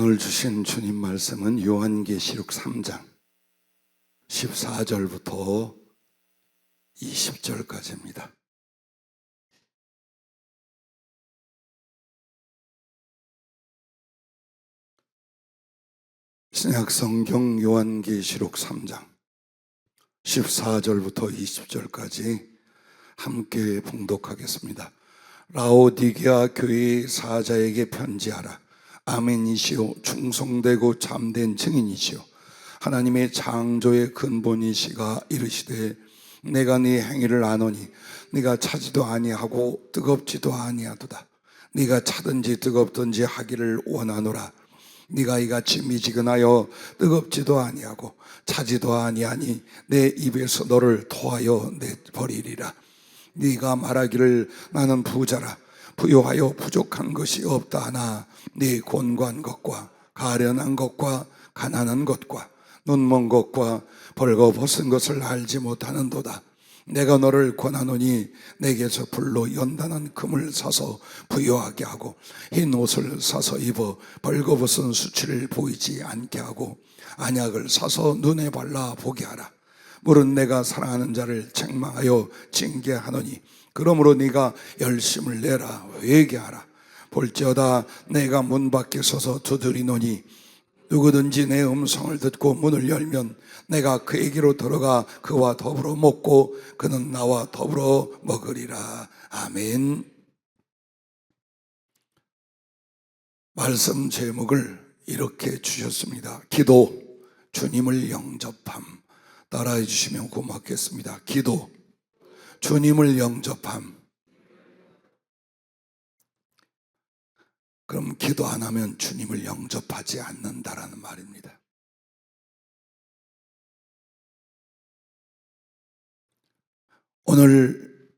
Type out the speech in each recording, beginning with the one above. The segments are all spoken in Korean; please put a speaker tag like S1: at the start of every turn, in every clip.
S1: 오늘 주신 주님 말씀은 요한계시록 3장 14절부터 20절까지입니다. 신약성경 요한계시록 3장 14절부터 20절까지 함께 봉독하겠습니다. 라오디게아 교회의 사자에게 편지하라. 아멘이시오, 충성되고 참된 증인이시오, 하나님의 창조의 근본이시가 이르시되 내가 네 행위를 아노니 네가 차지도 아니하고 뜨겁지도 아니하도다. 네가 차든지 뜨겁든지 하기를 원하노라. 네가 이같이 미지근하여 뜨겁지도 아니하고 차지도 아니하니 내 입에서 너를 토하여 내버리리라. 네가 말하기를 나는 부자라, 부요하여 부족한 것이 없다 하나 네 곤고한 것과 가련한 것과 가난한 것과 눈먼 것과 벌거벗은 것을 알지 못하는도다. 내가 너를 권하노니 내게서 불로 연단한 금을 사서 부요하게 하고 흰 옷을 사서 입어 벌거벗은 수치를 보이지 않게 하고 안약을 사서 눈에 발라 보게 하라. 물은 내가 사랑하는 자를 책망하여 징계하노니 그러므로 네가 열심을 내라, 회개하라. 볼지어다 내가 문 밖에 서서 두드리노니 누구든지 내 음성을 듣고 문을 열면 내가 그에게로 들어가 그와 더불어 먹고 그는 나와 더불어 먹으리라. 아멘. 말씀 제목을 이렇게 주셨습니다. 기도, 주님을 영접함. 따라해 주시면 고맙겠습니다. 기도, 주님을 영접함. 그럼 기도 안 하면 주님을 영접하지 않는다라는 말입니다. 오늘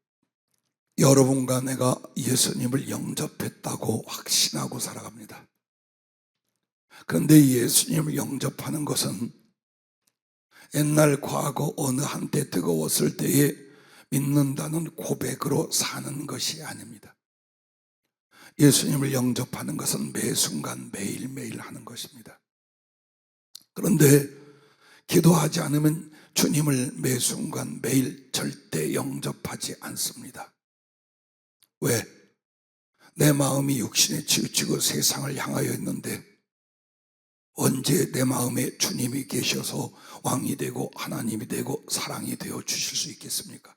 S1: 여러분과 내가 예수님을 영접했다고 확신하고 살아갑니다. 그런데 예수님을 영접하는 것은 옛날 과거 어느 한때 뜨거웠을 때에 믿는다는 고백으로 사는 것이 아닙니다. 예수님을 영접하는 것은 매 순간 매일매일 하는 것입니다. 그런데 기도하지 않으면 주님을 매 순간 매일 절대 영접하지 않습니다. 왜? 내 마음이 육신에 치우치고 세상을 향하여 있는데 언제 내 마음에 주님이 계셔서 왕이 되고 하나님이 되고 사랑이 되어 주실 수 있겠습니까?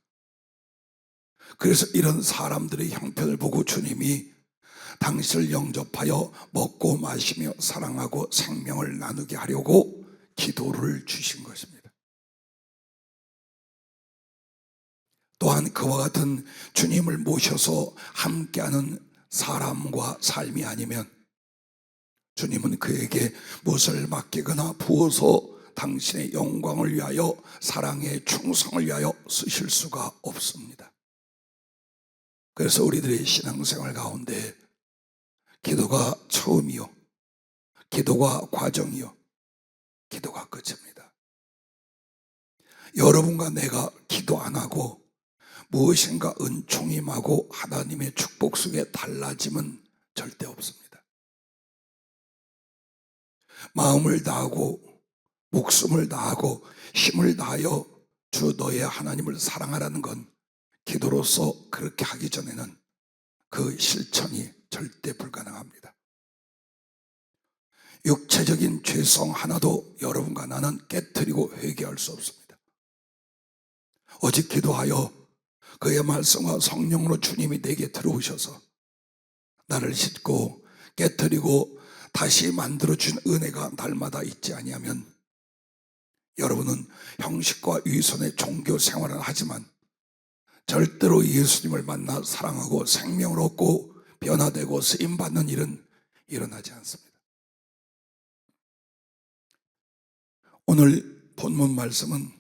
S1: 그래서 이런 사람들의 형편을 보고 주님이 당신을 영접하여 먹고 마시며 사랑하고 생명을 나누게 하려고 기도를 주신 것입니다. 또한 그와 같은 주님을 모셔서 함께하는 사람과 삶이 아니면 주님은 그에게 무엇을 맡기거나 부어서 당신의 영광을 위하여 사랑의 충성을 위하여 쓰실 수가 없습니다. 그래서 우리들의 신앙생활 가운데 기도가 처음이요, 기도가 과정이요, 기도가 끝입니다. 여러분과 내가 기도 안 하고 무엇인가 은총임하고 하나님의 축복 속에 달라짐은 절대 없습니다. 마음을 다하고 목숨을 다하고 힘을 다하여 주 너의 하나님을 사랑하라는 건 기도로서 그렇게 하기 전에는 그 실천이 절대 불가능합니다. 육체적인 죄성 하나도 여러분과 나는 깨트리고 회개할 수 없습니다. 오직 기도하여 그의 말씀과 성령으로 주님이 내게 들어오셔서 나를 씻고 깨트리고 다시 만들어준 은혜가 날마다 있지 아니하면 여러분은 형식과 위선의 종교 생활은 하지만 절대로 예수님을 만나 사랑하고 생명을 얻고 변화되고 쓰임받는 일은 일어나지 않습니다. 오늘 본문 말씀은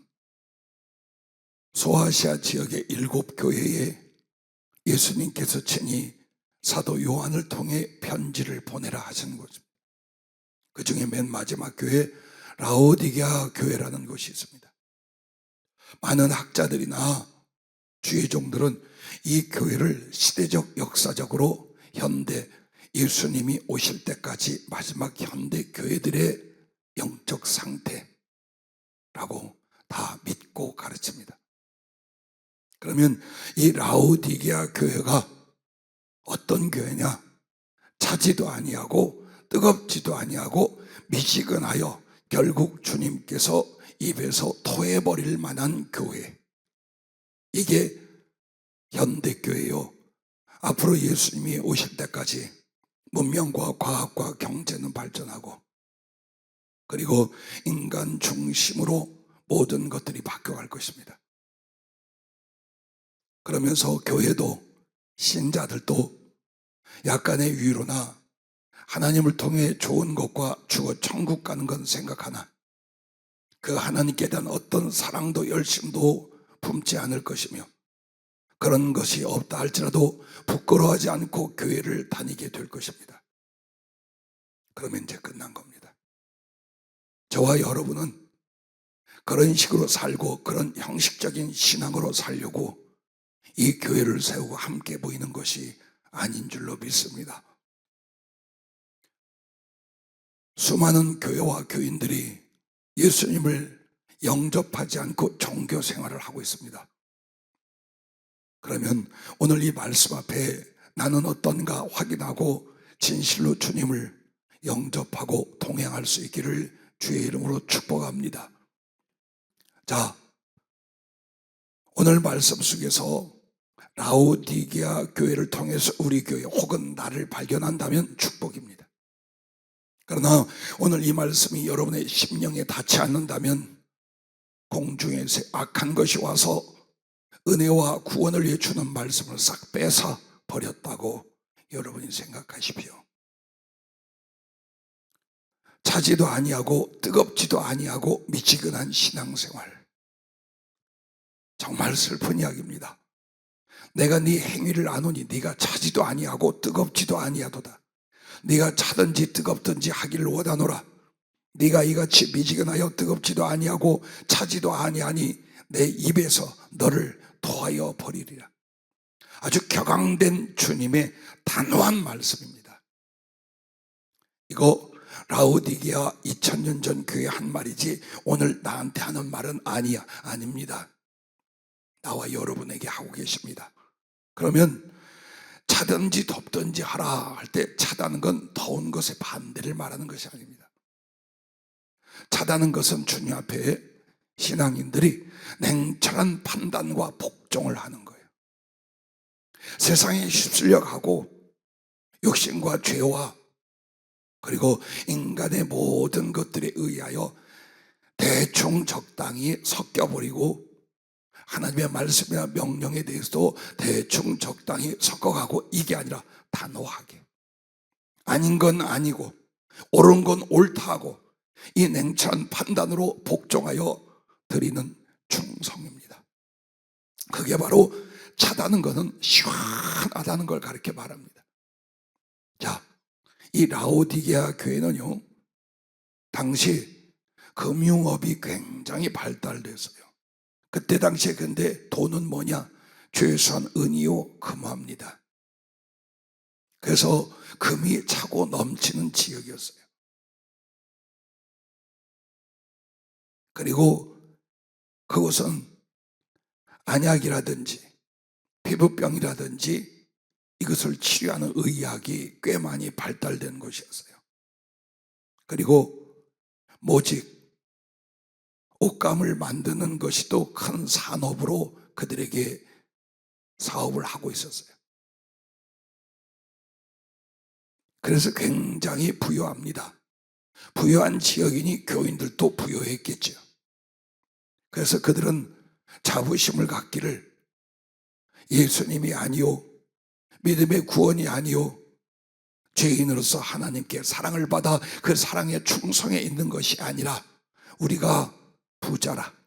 S1: 소아시아 지역의 7교회에 예수님께서 친히 사도 요한을 통해 편지를 보내라 하신 것입니다. 그 중에 맨 마지막 교회 라오디게아 교회라는 곳이 있습니다. 많은 학자들이나 주의 종들은 이 교회를 시대적 역사적으로 현대 예수님이 오실 때까지 마지막 현대 교회들의 영적 상태라고 다 믿고 가르칩니다. 그러면 이 라오디게아 교회가 어떤 교회냐? 차지도 아니하고 뜨겁지도 아니하고 미지근하여 결국 주님께서 입에서 토해버릴 만한 교회. 이게 현대교회요. 앞으로 예수님이 오실 때까지 문명과 과학과 경제는 발전하고, 그리고 인간 중심으로 모든 것들이 바뀌어갈 것입니다. 그러면서 교회도 신자들도 약간의 위로나 하나님을 통해 좋은 것과 죽어 천국 가는 건 생각하나 그 하나님께 대한 어떤 사랑도 열심도 품지 않을 것이며, 그런 것이 없다 할지라도 부끄러워하지 않고 교회를 다니게 될 것입니다. 그러면 이제 끝난 겁니다. 저와 여러분은 그런 식으로 살고 그런 형식적인 신앙으로 살려고 이 교회를 세우고 함께 모이는 것이 아닌 줄로 믿습니다. 수많은 교회와 교인들이 예수님을 영접하지 않고 종교 생활을 하고 있습니다. 그러면 오늘 이 말씀 앞에 나는 어떤가 확인하고 진실로 주님을 영접하고 동행할 수 있기를 주의 이름으로 축복합니다. 자, 오늘 말씀 속에서 라오디게아 교회를 통해서 우리 교회 혹은 나를 발견한다면 축복입니다. 그러나 오늘 이 말씀이 여러분의 심령에 닿지 않는다면 공중에서 악한 것이 와서 은혜와 구원을 위해 주는 말씀을 싹 뺏어 버렸다고 여러분이 생각하십시오. 차지도 아니하고 뜨겁지도 아니하고 미지근한 신앙생활, 정말 슬픈 이야기입니다. 내가 네 행위를 아노니 네가 차지도 아니하고 뜨겁지도 아니하도다. 네가 차든지 뜨겁든지 하기를 원하노라. 네가 이같이 미지근하여 뜨겁지도 아니하고 차지도 아니하니 내 입에서 너를 토하여 버리리라. 아주 격앙된 주님의 단호한 말씀입니다. 이거 라오디게아 2000년 전 교회 한 말이지 오늘 나한테 하는 말은 아닙니다. 나와 여러분에게 하고 계십니다. 그러면 차든지 덥든지 하라 할 때 차다는 건 더운 것의 반대를 말하는 것이 아닙니다. 차다는 것은 주님 앞에 신앙인들이 냉철한 판단과 복종을 하는 거예요. 세상에 휩쓸려 가고 욕심과 죄와 그리고 인간의 모든 것들에 의하여 대충 적당히 섞여버리고 하나님의 말씀이나 명령에 대해서도 대충 적당히 섞어가고, 이게 아니라 단호하게 아닌 건 아니고 옳은 건 옳다고 이 냉철한 판단으로 복종하여 드리는 충성입니다. 그게 바로 차다는 것은 시원하다는 걸 가르쳐 말합니다. 자, 이 라오디게아 교회는요, 당시 금융업이 굉장히 발달됐어요. 그때 당시에 근데 돈은 뭐냐? 최소한 은이요 금화입니다. 그래서 금이 차고 넘치는 지역이었어요. 그리고 그곳은 안약이라든지 피부병이라든지 이것을 치료하는 의학이 꽤 많이 발달된 곳이었어요. 그리고 모직, 옷감을 만드는 것이 또 큰 산업으로 그들에게 사업을 하고 있었어요. 그래서 굉장히 부유합니다. 부유한 지역이니 교인들도 부유했겠죠. 그래서 그들은 자부심을 갖기를 예수님이 아니요, 믿음의 구원이 아니요, 죄인으로서 하나님께 사랑을 받아 그 사랑에 충성해 있는 것이 아니라 우리가 부자라,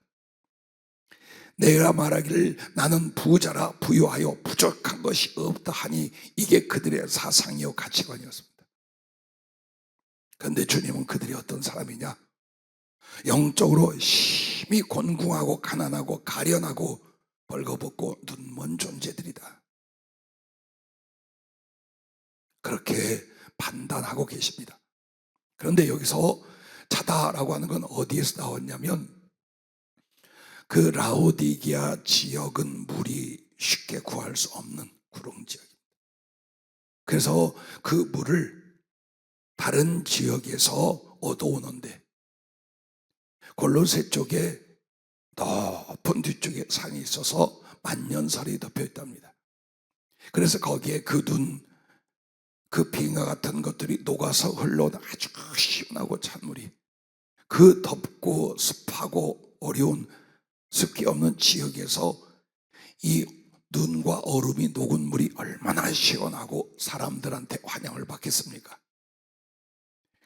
S1: 내가 말하기를 나는 부자라 부유하여 부족한 것이 없다 하니, 이게 그들의 사상이요 가치관이었습니다. 그런데 주님은 그들이 어떤 사람이냐? 영적으로 심히 곤궁하고 가난하고 가련하고 벌거벗고 눈먼 존재들이다. 그렇게 판단하고 계십니다. 그런데 여기서 차다라고 하는 건 어디에서 나왔냐면 그 라오디게아 지역은 물이 쉽게 구할 수 없는 구릉 지역입니다. 그래서 그 물을 다른 지역에서 얻어오는데 골로새 쪽에 높은 뒤쪽에 산이 있어서 만년설이 덮여 있답니다. 그래서 거기에 그 눈, 그 빙하 같은 것들이 녹아서 흘러온 아주 시원하고 찬물이 그 덥고 습하고 어려운 습기 없는 지역에서 이 눈과 얼음이 녹은 물이 얼마나 시원하고 사람들한테 환영을 받겠습니까?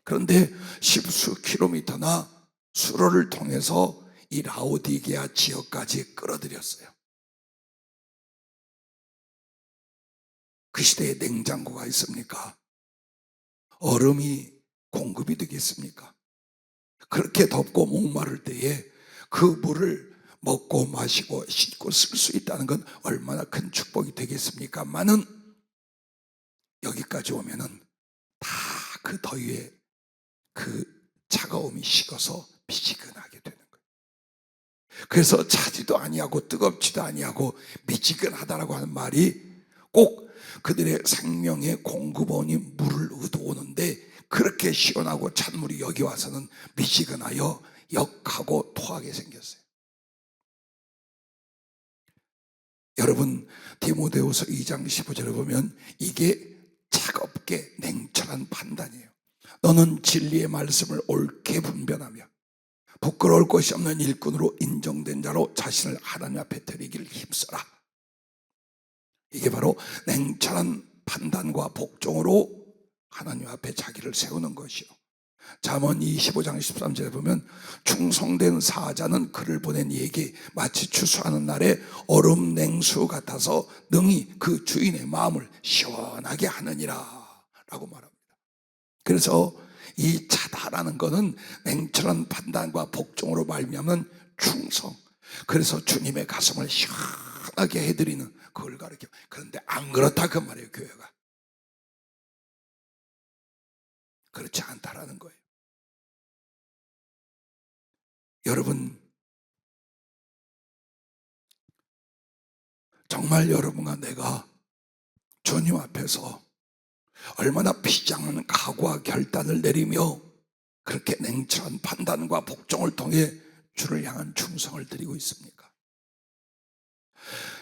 S1: 그런데 십수 킬로미터나 수로를 통해서 이 라오디게아 지역까지 끌어들였어요. 그 시대에 냉장고가 있습니까? 얼음이 공급이 되겠습니까? 그렇게 덥고 목마를 때에 그 물을 먹고 마시고 씻고 쓸 수 있다는 건 얼마나 큰 축복이 되겠습니까?만은 여기까지 오면은 다 그 더위에 그 차가움이 식어서 미지근하게 되는 거예요. 그래서 차지도 아니하고 뜨겁지도 아니하고 미지근하다라고 하는 말이 꼭 그들의 생명의 공급원이 물을 얻어오는데 그렇게 시원하고 찬물이 여기 와서는 미지근하여 역하고 토하게 생겼어요. 여러분 디모데후서 2장 15절에 보면 이게 차갑게 냉철한 판단이에요. 너는 진리의 말씀을 옳게 분별하며 부끄러울 것이 없는 일꾼으로 인정된 자로 자신을 하나님 앞에 드리기를 힘써라. 이게 바로 냉철한 판단과 복종으로 하나님 앞에 자기를 세우는 것이요. 잠언 25장 13절에 보면 충성된 사자는 그를 보낸 이에게 마치 추수하는 날에 얼음 냉수 같아서 능히 그 주인의 마음을 시원하게 하느니라 라고 말합니다. 그래서 이 차다라는 것은 냉철한 판단과 복종으로 말미암은 충성, 그래서 주님의 가슴을 시원하게 해드리는 그걸 가르쳐. 그런데 안 그렇다 그 말이에요. 교회가 그렇지 않다라는 거예요. 여러분 정말 여러분과 내가 주님 앞에서 얼마나 비장한 각오와 결단을 내리며 그렇게 냉철한 판단과 복종을 통해 주를 향한 충성을 드리고 있습니까?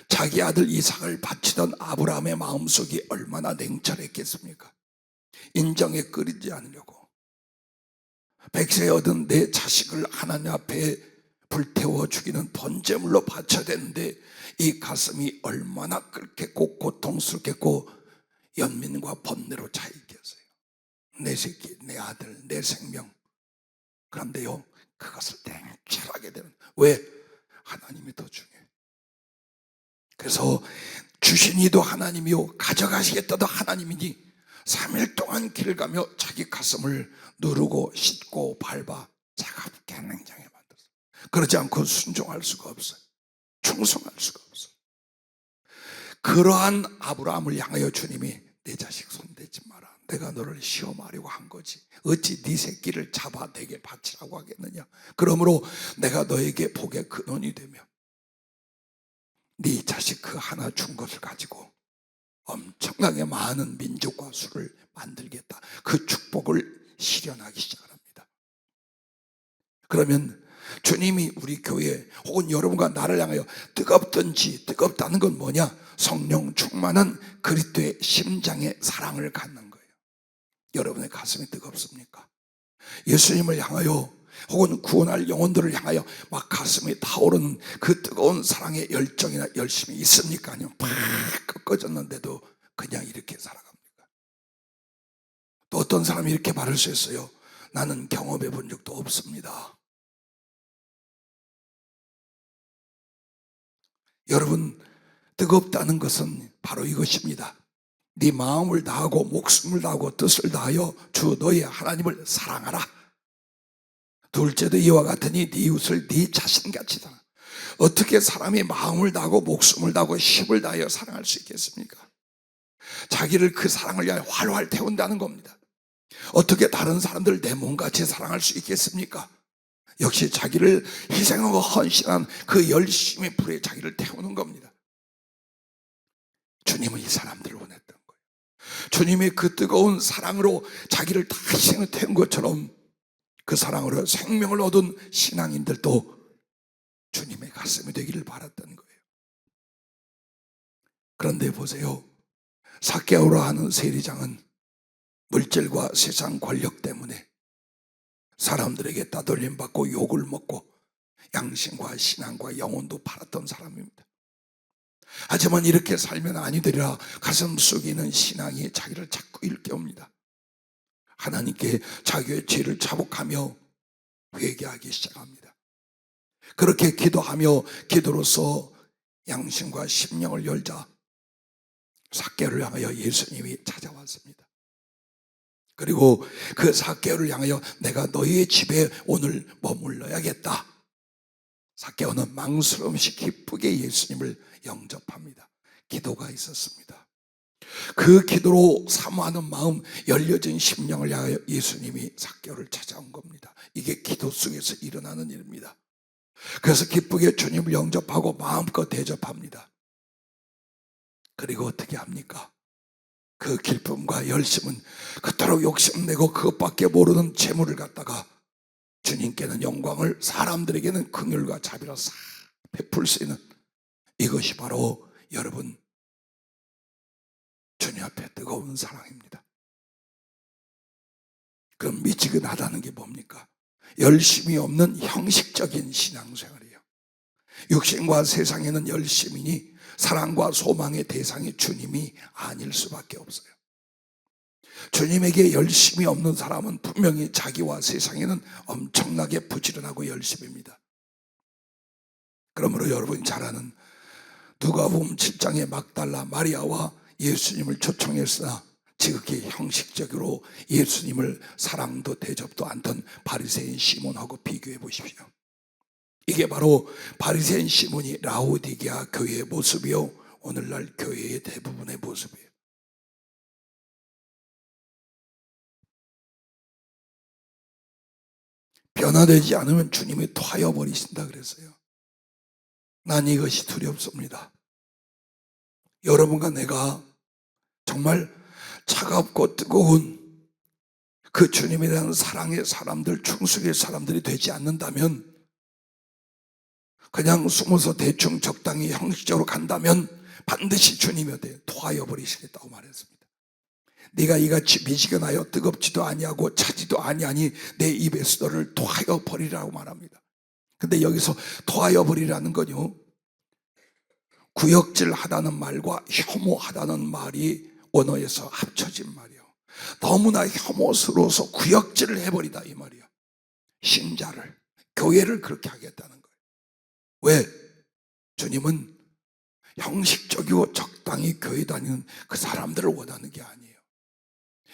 S1: 자기 아들 이삭을 바치던 아브라함의 마음속이 얼마나 냉철했겠습니까? 인정에 끓이지 않으려고 백세 얻은 내 자식을 하나님 앞에 불태워 죽이는 번제물로 바쳐야 되는데 이 가슴이 얼마나 끓겠고 고통스럽겠고 연민과 번뇌로 차 있겠어요. 내 새끼, 내 아들, 내 생명. 그런데요 그것을 냉철하게 되는, 왜? 하나님이 더 중요해요. 그래서 주신 이도 하나님이요 가져가시겠다도 하나님이니 3일 동안 길을 가며 자기 가슴을 누르고 씻고 밟아 차갑게 냉정해 만들었어요. 그러지 않고 순종할 수가 없어요. 충성할 수가 없어요. 그러한 아브라함을 향하여 주님이 내 자식 손대지 마라. 내가 너를 시험하려고 한 거지. 어찌 네 새끼를 잡아 내게 바치라고 하겠느냐. 그러므로 내가 너에게 복의 근원이 되며 네 자식 그 하나 준 것을 가지고 엄청나게 많은 민족과 수를 만들겠다. 그 축복을 실현하기 시작합니다. 그러면 주님이 우리 교회 혹은 여러분과 나를 향하여 뜨겁든지, 뜨겁다는 건 뭐냐? 성령 충만한 그리스도의 심장의 사랑을 갖는 거예요. 여러분의 가슴이 뜨겁습니까? 예수님을 향하여 혹은 구원할 영혼들을 향하여 막 가슴이 타오르는 그 뜨거운 사랑의 열정이나 열심이 있습니까? 아니면 팍 꺾어졌는데도 그냥 이렇게 살아갑니까? 또 어떤 사람이 이렇게 말할 수 있어요. 나는 경험해 본 적도 없습니다. 여러분 뜨겁다는 것은 바로 이것입니다. 네 마음을 다하고 목숨을 다하고 뜻을 다하여 주 너의 하나님을 사랑하라. 둘째도 이와 같으니 네 이웃을 네 자신같이 사랑. 어떻게 사람이 마음을 다하고 목숨을 다하고 힘을 다하여 사랑할 수 있겠습니까? 자기를 그 사랑을 위하여 활활 태운다는 겁니다. 어떻게 다른 사람들 내 몸같이 사랑할 수 있겠습니까? 역시 자기를 희생하고 헌신한 그 열심의 불에 자기를 태우는 겁니다. 주님은 이 사람들을 원했던 거예요. 주님의 그 뜨거운 사랑으로 자기를 다 희생을 태운 것처럼 그 사랑으로 생명을 얻은 신앙인들도 주님의 가슴이 되기를 바랐던 거예요. 그런데 보세요. 삭개오라 하는 세리장은 물질과 세상 권력 때문에 사람들에게 따돌림 받고 욕을 먹고 양심과 신앙과 영혼도 팔았던 사람입니다. 하지만 이렇게 살면 아니 되리라 가슴 속에 있는 신앙이 자기를 자꾸 일깨웁니다. 하나님께 자기의 죄를 자복하며 회개하기 시작합니다. 그렇게 기도하며 기도로서 양심과 심령을 열자 삭개오를 향하여 예수님이 찾아왔습니다. 그리고 그 삭개오를 향하여 내가 너희의 집에 오늘 머물러야겠다. 삭개오는 망설임 없이 기쁘게 예수님을 영접합니다. 기도가 있었습니다. 그 기도로 사모하는 마음, 열려진 심령을 향하여 예수님이 삭개오를 찾아온 겁니다. 이게 기도 속에서 일어나는 일입니다. 그래서 기쁘게 주님을 영접하고 마음껏 대접합니다. 그리고 어떻게 합니까? 그 기쁨과 열심은 그토록 욕심내고 그것밖에 모르는 재물을 갖다가 주님께는 영광을, 사람들에게는 긍휼과 자비로 싹 베풀 수 있는, 이것이 바로 여러분 주님 앞에 뜨거운 사랑입니다. 그럼 미지근하다는 게 뭡니까? 열심이 없는 형식적인 신앙생활이에요. 육신과 세상에는 열심이니 사랑과 소망의 대상이 주님이 아닐 수밖에 없어요. 주님에게 열심이 없는 사람은 분명히 자기와 세상에는 엄청나게 부지런하고 열심입니다. 그러므로 여러분이 잘 아는 누가복음 7장의 막달라 마리아와 예수님을 초청했으나 지극히 형식적으로 예수님을 사랑도 대접도 않던 바리새인 시몬하고 비교해 보십시오. 이게 바로 바리새인 시몬이 라오디게아 교회의 모습이요, 오늘날 교회의 대부분의 모습이에요. 변화되지 않으면 주님이 토하여 버리신다 그랬어요. 난 이것이 두렵습니다. 여러분과 내가 정말 차갑고 뜨거운 그 주님에 대한 사랑의 사람들, 충숙의 사람들이 되지 않는다면, 그냥 숨어서 대충 적당히 형식적으로 간다면 반드시 주님한테 토하여 버리시겠다고 말했습니다. 네가 이같이 미지근하여 뜨겁지도 아니하고 차지도 아니하니 내 입에서 너를 토하여 버리라고 말합니다. 근데 여기서 토하여 버리라는 건요, 구역질하다는 말과 혐오하다는 말이 언어에서 합쳐진 말이에요. 너무나 혐오스러워서 구역질을 해버리다 이 말이에요. 신자를, 교회를 그렇게 하겠다는 거예요. 왜? 주님은 형식적이고 적당히 교회 다니는 그 사람들을 원하는 게 아니에요.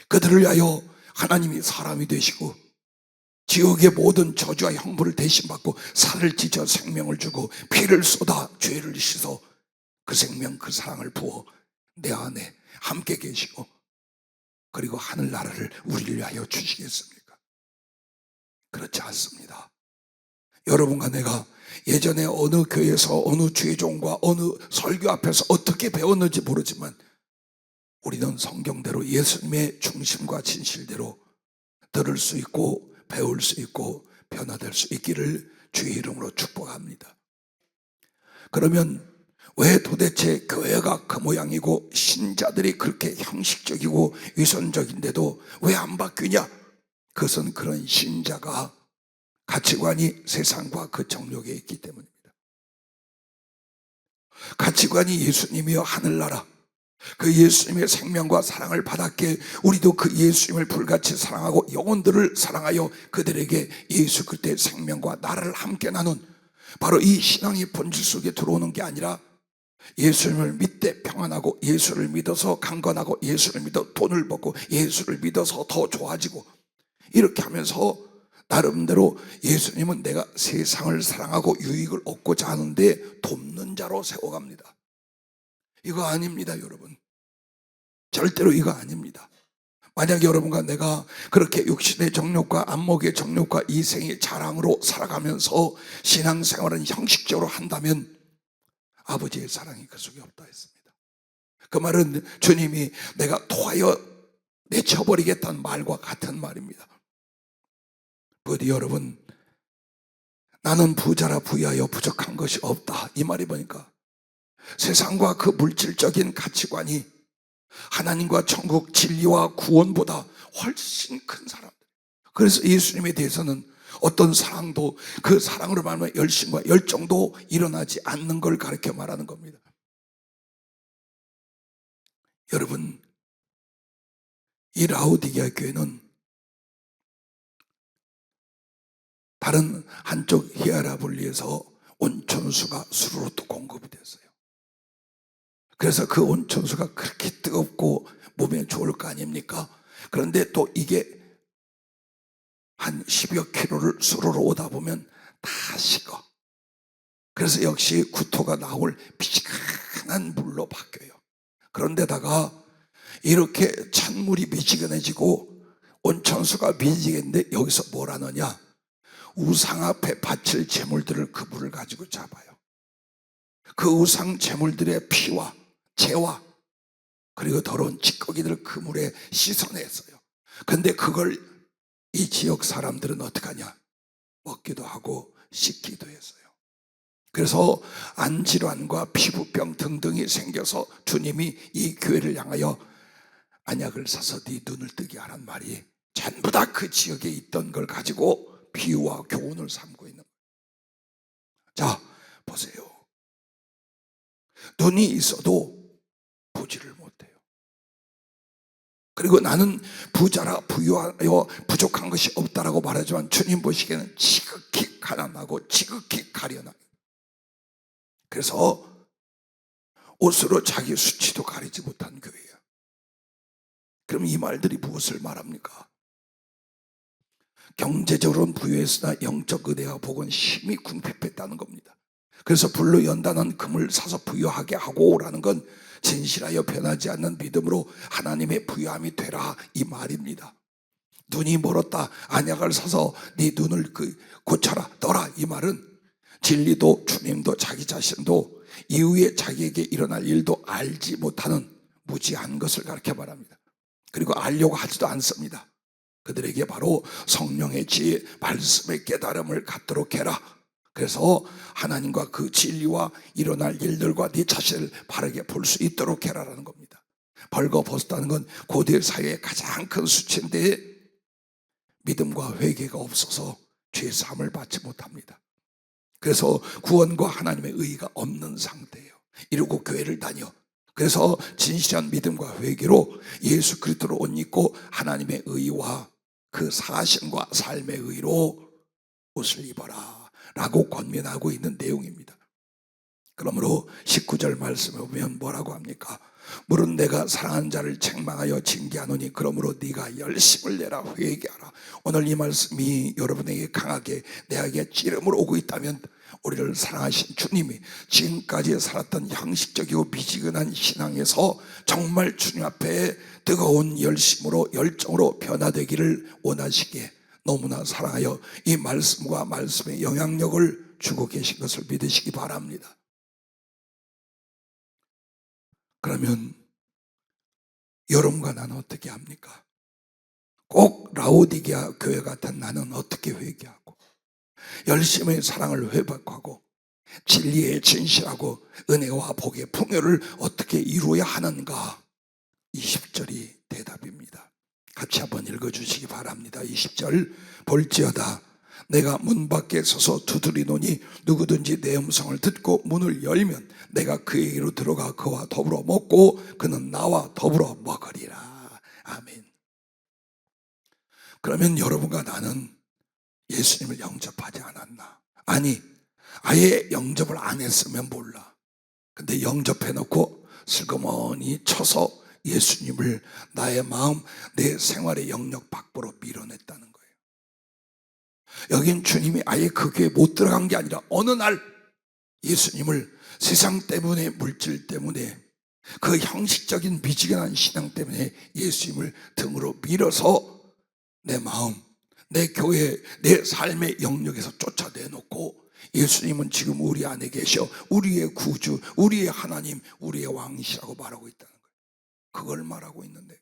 S1: 그들을 위하여 하나님이 사람이 되시고 지옥의 모든 저주와 형벌을 대신 받고 살을 찢어 생명을 주고 피를 쏟아 죄를 씻어 그 생명, 그 사랑을 부어 내 안에 함께 계시고, 그리고 하늘나라를 우리를 위하여 주시겠습니까? 그렇지 않습니다. 여러분과 내가 예전에 어느 교회에서 어느 주의종과 어느 설교 앞에서 어떻게 배웠는지 모르지만 우리는 성경대로 예수님의 중심과 진실대로 들을 수 있고 배울 수 있고 변화될 수 있기를 주의 이름으로 축복합니다. 그러면 왜 도대체 교회가 그 모양이고 신자들이 그렇게 형식적이고 위선적인데도 왜 안 바뀌냐? 그것은 그런 신자가 가치관이 세상과 그 정욕에 있기 때문입니다. 가치관이 예수님이여 하늘나라, 그 예수님의 생명과 사랑을 받았기에 우리도 그 예수님을 불같이 사랑하고 영혼들을 사랑하여 그들에게 예수 그리스도의 생명과 나라를 함께 나눈, 바로 이 신앙의 본질 속에 들어오는 게 아니라 예수님을 믿되 평안하고, 예수를 믿어서 강건하고, 예수를 믿어 돈을 벌고, 예수를 믿어서 더 좋아지고, 이렇게 하면서 나름대로 예수님은 내가 세상을 사랑하고 유익을 얻고자 하는데 돕는 자로 세워갑니다. 이거 아닙니다, 여러분. 절대로 이거 아닙니다. 만약 여러분과 내가 그렇게 육신의 정욕과 안목의 정욕과 이생의 자랑으로 살아가면서 신앙생활은 형식적으로 한다면 아버지의 사랑이 그 속에 없다 했습니다. 그 말은 주님이 내가 토하여 내쳐버리겠다는 말과 같은 말입니다. 부디 여러분, 나는 부자라 부유하여 부족한 것이 없다, 이 말이 보니까 세상과 그 물질적인 가치관이 하나님과 천국 진리와 구원보다 훨씬 큰 사람들. 그래서 예수님에 대해서는 어떤 사랑도 그 사랑으로 말하면 열심과 열정도 일어나지 않는 걸 가르쳐 말하는 겁니다. 여러분, 이 라오디게아 교회는 다른 한쪽 히에라볼리에서 온천수가 수로로 또 공급이 됐어요. 그래서 그 온천수가 그렇게 뜨겁고 몸에 좋을 거 아닙니까? 그런데 또 이게 한 10여 킬로를 수로로 오다 보면 다 식어. 그래서 역시 구토가 나올 미지근한 물로 바뀌어요. 그런데다가 이렇게 찬물이 미지근해지고 온천수가 미지근한데 여기서 뭘 하느냐? 우상 앞에 바칠 제물들을 그 물을 가지고 잡아요. 그 우상 제물들의 피와 재와 그리고 더러운 찌꺼기들을 그 물에 씻어냈어요. 근데 그걸 이 지역 사람들은 어떻게 하냐? 먹기도 하고 씻기도 했어요. 그래서 안질환과 피부병 등등이 생겨서 주님이 이 교회를 향하여 안약을 사서 네 눈을 뜨게 하란 말이 전부 다 그 지역에 있던 걸 가지고 비유와 교훈을 삼고 있는 거예요. 자, 보세요. 눈이 있어도 보지를 못해요. 그리고 나는 부자라 부유하여 부족한 것이 없다라고 말하지만 주님 보시기에는 지극히 가난하고 지극히 가련하요. 그래서 옷으로 자기 수치도 가리지 못한 교회예요. 그럼 이 말들이 무엇을 말합니까? 경제적으로는 부유했으나 영적 의대와 복은 심히 궁핍했다는 겁니다. 그래서 불로 연단한 금을 사서 부유하게 하고 오라는 건 진실하여 변하지 않는 믿음으로 하나님의 부유함이 되라, 이 말입니다. 눈이 멀었다, 안약을 사서 네 눈을 고쳐라, 떠라, 이 말은 진리도 주님도 자기 자신도 이후에 자기에게 일어날 일도 알지 못하는 무지한 것을 가르쳐 말합니다. 그리고 알려고 하지도 않습니다. 그들에게 바로 성령의 지혜, 말씀의 깨달음을 갖도록 해라. 그래서 하나님과 그 진리와 일어날 일들과 네 자신을 바르게 볼 수 있도록 해라라는 겁니다. 벌거벗었다는 건 고대 사회의 가장 큰 수치인데 믿음과 회개가 없어서 죄 사함을 받지 못합니다. 그래서 구원과 하나님의 의의가 없는 상태예요. 이러고 교회를 다녀. 그래서 진실한 믿음과 회개로 예수 그리스도로 옷 입고 하나님의 의의와 그 사심과 삶의 의의로 옷을 입어라 라고 권면하고 있는 내용입니다. 그러므로 19절 말씀에 보면 뭐라고 합니까? 물은 내가 사랑하는 자를 책망하여 징계하노니 그러므로 네가 열심을 내라, 회개하라. 오늘 이 말씀이 여러분에게 강하게 내게 찌름으로 오고 있다면 우리를 사랑하신 주님이 지금까지 살았던 형식적이고 미지근한 신앙에서 정말 주님 앞에 뜨거운 열심으로 열정으로 변화되기를 원하시기에 너무나 사랑하여 이 말씀과 말씀의 영향력을 주고 계신 것을 믿으시기 바랍니다. 그러면 여러분과 나는 어떻게 합니까? 꼭 라오디게아 교회 같은 나는 어떻게 회개하고 열심히 사랑을 회복하고 진리에 진실하고 은혜와 복의 풍요를 어떻게 이루어야 하는가? 20절이 대답입니다. 같이 한번 읽어주시기 바랍니다. 20절 볼지어다 내가 문 밖에 서서 두드리노니 누구든지 내 음성을 듣고 문을 열면 내가 그에게로 들어가 그와 더불어 먹고 그는 나와 더불어 먹으리라. 아멘. 그러면 여러분과 나는 예수님을 영접하지 않았나? 아니, 아예 영접을 안 했으면 몰라. 근데 영접해놓고 슬그머니 쳐서 예수님을 나의 마음, 내 생활의 영역 밖으로 밀어냈다는 거예요. 여긴 주님이 아예 그 교회에 못 들어간 게 아니라 어느 날 예수님을 세상 때문에, 물질 때문에 그 형식적인 미지근한 신앙 때문에 예수님을 등으로 밀어서 내 마음, 내 교회, 내 삶의 영역에서 쫓아내놓고 예수님은 지금 우리 안에 계셔, 우리의 구주, 우리의 하나님, 우리의 왕이시라고 말하고 있다는 거예요. 그걸 말하고 있는 내용이에요.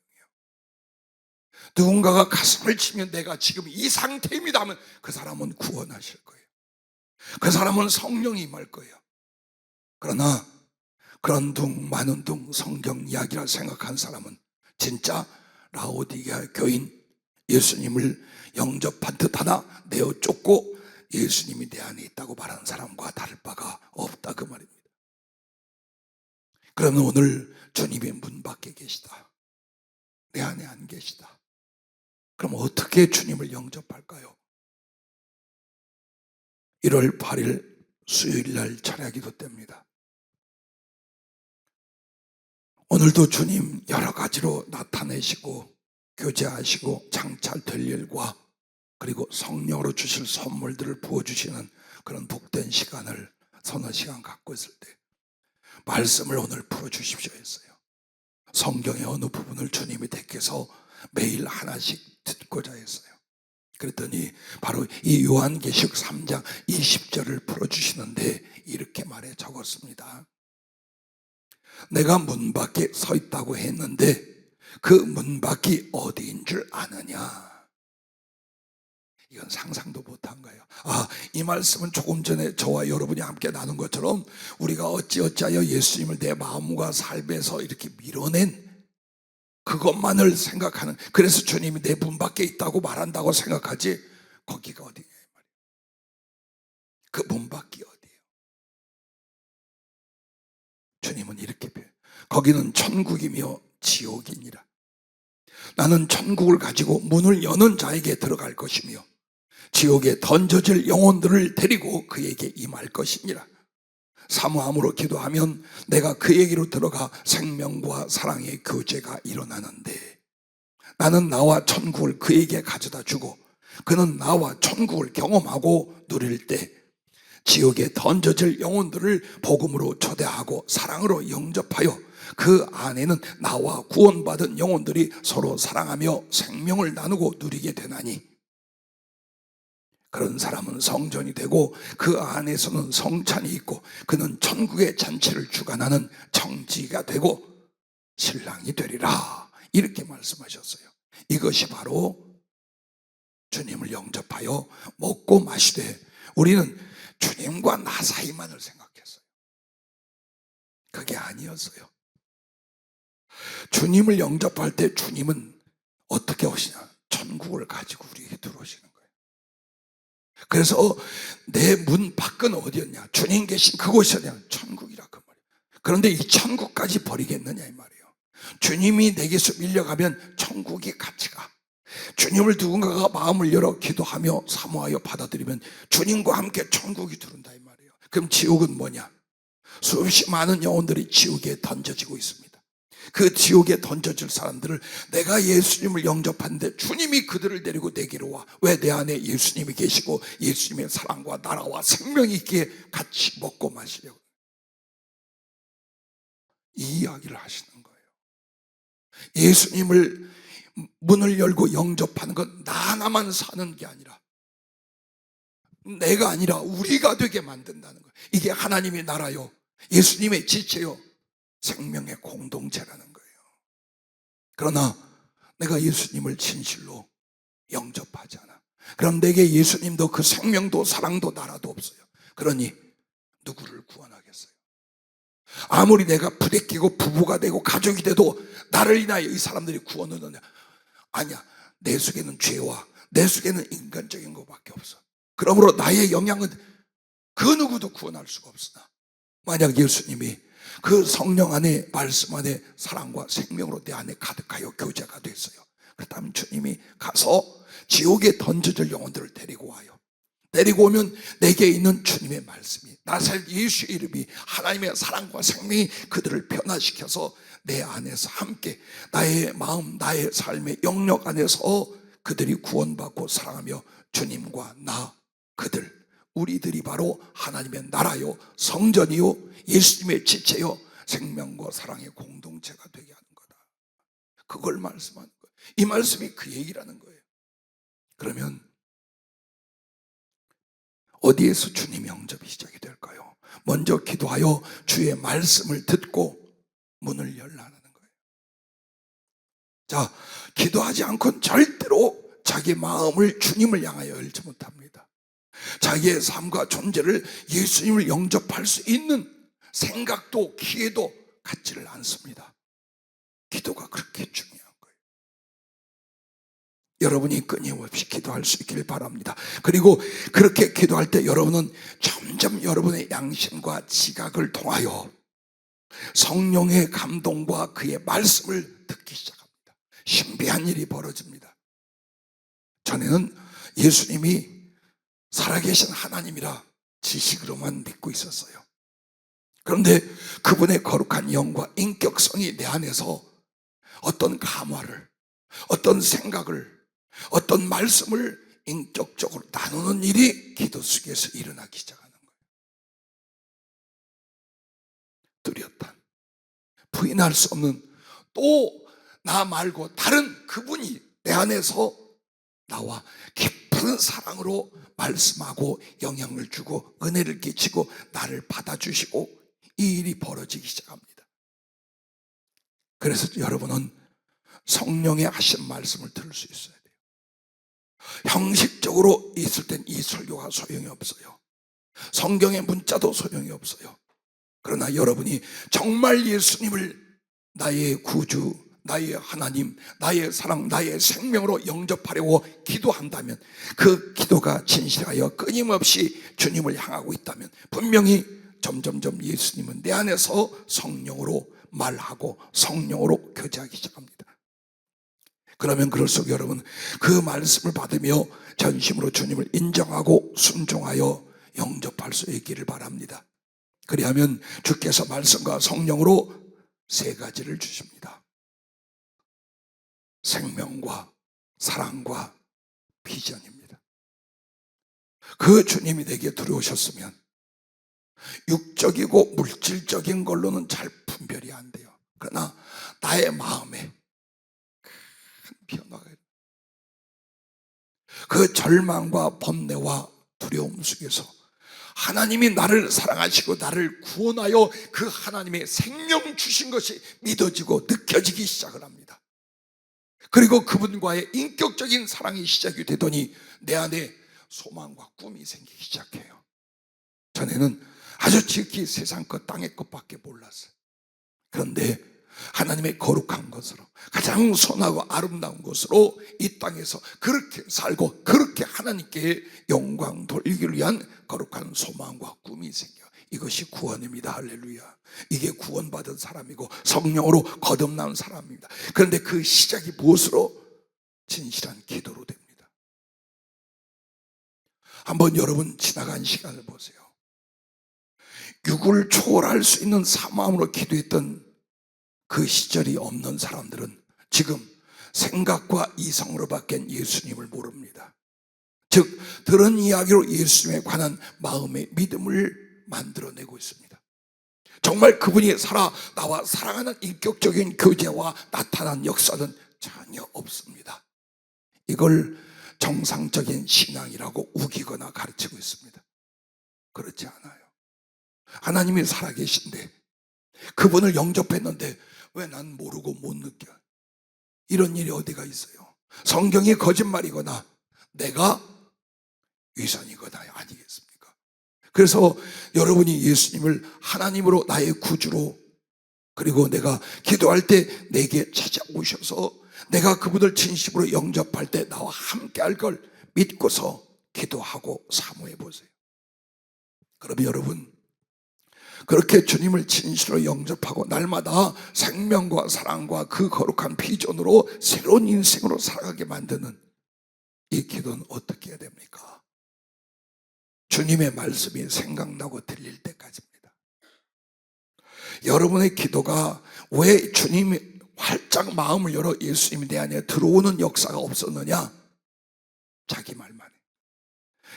S1: 누군가가 가슴을 치면 내가 지금 이 상태입니다 하면 그 사람은 구원하실 거예요. 그 사람은 성령이 임할 거예요. 그러나 그런 둥 마는 둥 성경 이야기라 생각한 사람은 진짜 라오디게아 교인, 예수님을 영접한 듯 하나 내어 쫓고 예수님이 내 안에 있다고 말하는 사람과 다를 바가 없다, 그 말입니다. 그러면 오늘 주님의 문 밖에 계시다, 내 안에 안 계시다. 그럼 어떻게 주님을 영접할까요? 1월 8일 수요일 날 찬양기도 때입니다. 오늘도 주님 여러 가지로 나타내시고 교제하시고 장찰될 일과 그리고 성령으로 주실 선물들을 부어주시는 그런 복된 시간을 서너 시간 갖고 있을 때 말씀을 오늘 풀어주십시오 했어요. 성경의 어느 부분을 주님이 택해서 매일 하나씩 듣고자 했어요. 그랬더니 바로 이 요한계시록 3장 20절을 풀어주시는데 이렇게 말해 적었습니다. 내가 문 밖에 서 있다고 했는데 그 문 밖이 어디인 줄 아느냐? 이건 상상도 못한 거예요. 이 말씀은 조금 전에 저와 여러분이 함께 나눈 것처럼 우리가 어찌어찌하여 예수님을 내 마음과 삶에서 이렇게 밀어낸 그것만을 생각하는, 그래서 주님이 내 문 밖에 있다고 말한다고 생각하지 거기가 어디냐 말이에요. 그 문 밖이 어디예요? 주님은 이렇게 표현해요. 거기는 천국이며 지옥이니라. 나는 천국을 가지고 문을 여는 자에게 들어갈 것이며 지옥에 던져질 영혼들을 데리고 그에게 임할 것이니라. 사모함으로 기도하면 내가 그에게로 들어가 생명과 사랑의 교제가 일어나는데 나는 나와 천국을 그에게 가져다 주고 그는 나와 천국을 경험하고 누릴 때 지옥에 던져질 영혼들을 복음으로 초대하고 사랑으로 영접하여 그 안에는 나와 구원받은 영혼들이 서로 사랑하며 생명을 나누고 누리게 되나니 그런 사람은 성전이 되고 그 안에서는 성찬이 있고 그는 천국의 잔치를 주관하는 청지가 되고 신랑이 되리라. 이렇게 말씀하셨어요. 이것이 바로 주님을 영접하여 먹고 마시되 우리는 주님과 나 사이만을 생각했어요. 그게 아니었어요. 주님을 영접할 때 주님은 어떻게 오시냐? 천국을 가지고 우리에게 들어오시는 거예요. 그래서 내 문 밖은 어디였냐? 주님 계신 그곳이었냐? 천국이라 그 말이에요. 그런데 이 천국까지 버리겠느냐 이 말이에요. 주님이 내게서 밀려가면 천국이 같이 가. 주님을 누군가가 마음을 열어 기도하며 사모하여 받아들이면 주님과 함께 천국이 들어온다 이 말이에요. 그럼 지옥은 뭐냐? 수없이 많은 영혼들이 지옥에 던져지고 있습니다. 그 지옥에 던져질 사람들을 내가 예수님을 영접하는데 주님이 그들을 데리고 내게로 와. 왜? 내 안에 예수님이 계시고 예수님의 사랑과 나라와 생명이 있기에 같이 먹고 마시려고 이 이야기를 하시는 거예요. 예수님을 문을 열고 영접하는 건 나 하나만 사는 게 아니라 내가 아니라 우리가 되게 만든다는 거예요. 이게 하나님의 나라요, 예수님의 지체요, 생명의 공동체라는 거예요. 그러나 내가 예수님을 진실로 영접하지 않아. 그럼 내게 예수님도 그 생명도 사랑도 나라도 없어요. 그러니 누구를 구원하겠어요? 아무리 내가 부대끼고 부부가 되고 가족이 돼도 나를 인하여 이 사람들이 구원을 얻느냐? 아니야. 내 속에는 죄와 내 속에는 인간적인 것밖에 없어. 그러므로 나의 영향은 그 누구도 구원할 수가 없으나 만약 예수님이 그 성령 안에 말씀 안에 사랑과 생명으로 내 안에 가득하여 교제가 됐어요. 그렇다면 주님이 가서 지옥에 던져질 영혼들을 데리고 와요. 데리고 오면 내게 있는 주님의 말씀이 나사렛 예수의 이름이 하나님의 사랑과 생명이 그들을 변화시켜서 내 안에서 함께 나의 마음 나의 삶의 영역 안에서 그들이 구원받고 사랑하며 주님과 나 그들 우리들이 바로 하나님의 나라요 성전이요 예수님의 지체요 생명과 사랑의 공동체가 되게 하는 거다. 그걸 말씀하는 거예요. 이 말씀이 그 얘기라는 거예요. 그러면 어디에서 주님 영접이 시작이 될까요? 먼저 기도하여 주의 말씀을 듣고 문을 열라는 거예요. 자, 기도하지 않고는 절대로 자기 마음을 주님을 향하여 열지 못합니다. 자기의 삶과 존재를 예수님을 영접할 수 있는 생각도 기회도 갖지를 않습니다. 기도가 그렇게 중요한 거예요. 여러분이 끊임없이 기도할 수 있기를 바랍니다. 그리고 그렇게 기도할 때 여러분은 점점 여러분의 양심과 지각을 통하여 성령의 감동과 그의 말씀을 듣기 시작합니다. 신비한 일이 벌어집니다. 전에는 예수님이 살아계신 하나님이라 지식으로만 믿고 있었어요. 그런데 그분의 거룩한 영과 인격성이 내 안에서 어떤 감화를, 어떤 생각을, 어떤 말씀을 인격적으로 나누는 일이 기도 속에서 일어나기 시작하는 거예요. 뚜렷한, 부인할 수 없는, 또 나 말고 다른 그분이 내 안에서 나와 깊은 사랑으로 말씀하고 영향을 주고 은혜를 끼치고 나를 받아주시고 이 일이 벌어지기 시작합니다. 그래서 여러분은 성령의 하신 말씀을 들을 수 있어야 돼요. 형식적으로 있을 땐 이 설교가 소용이 없어요. 성경의 문자도 소용이 없어요. 그러나 여러분이 정말 예수님을 나의 구주, 나의 하나님, 나의 사랑, 나의 생명으로 영접하려고 기도한다면, 그 기도가 진실하여 끊임없이 주님을 향하고 있다면 분명히 점점점 예수님은 내 안에서 성령으로 말하고 성령으로 교제하기 시작합니다. 그러면 그럴수록 여러분 그 말씀을 받으며 전심으로 주님을 인정하고 순종하여 영접할 수 있기를 바랍니다. 그리하면 주께서 말씀과 성령으로 세 가지를 주십니다. 생명과 사랑과 비전입니다. 그 주님이 내게 들어오셨으면 육적이고 물질적인 걸로는 잘 분별이 안 돼요. 그러나 나의 마음에 큰 변화가, 그 절망과 번뇌와 두려움 속에서 하나님이 나를 사랑하시고 나를 구원하여 그 하나님의 생명 주신 것이 믿어지고 느껴지기 시작을 합니다. 그리고 그분과의 인격적인 사랑이 시작이 되더니 내 안에 소망과 꿈이 생기기 시작해요. 전에는 아주 지극히 세상 것 땅의 것밖에 몰랐어요. 그런데 하나님의 거룩한 것으로 가장 선하고 아름다운 것으로 이 땅에서 그렇게 살고 그렇게 하나님께 영광 돌리기를 위한 거룩한 소망과 꿈이 생겨요. 이것이 구원입니다. 할렐루야. 이게 구원받은 사람이고 성령으로 거듭난 사람입니다. 그런데 그 시작이 무엇으로? 진실한 기도로 됩니다. 한번 여러분 지나간 시간을 보세요. 육을 초월할 수 있는 사마음으로 기도했던 그 시절이 없는 사람들은 지금 생각과 이성으로 바뀐 예수님을 모릅니다. 즉 들은 이야기로 예수님에 관한 마음의 믿음을 만들어내고 있습니다. 정말 그분이 살아 나와 사랑하는 인격적인 교제와 나타난 역사는 전혀 없습니다. 이걸 정상적인 신앙이라고 우기거나 가르치고 있습니다. 그렇지 않아요. 하나님이 살아계신데 그분을 영접했는데 왜 난 모르고 못 느껴? 이런 일이 어디가 있어요? 성경이 거짓말이거나 내가 위선이거나 아니겠습니까? 그래서 여러분이 예수님을 하나님으로 나의 구주로, 그리고 내가 기도할 때 내게 찾아오셔서 내가 그분을 진심으로 영접할 때 나와 함께 할 걸 믿고서 기도하고 사모해 보세요. 그러면 여러분 그렇게 주님을 진실로 영접하고 날마다 생명과 사랑과 그 거룩한 비전으로 새로운 인생으로 살아가게 만드는 이 기도는 어떻게 해야 됩니까? 주님의 말씀이 생각나고 들릴 때까지입니다. 여러분의 기도가 왜 주님이 활짝 마음을 열어 예수님이 내 안에 들어오는 역사가 없었느냐? 자기 말만 해.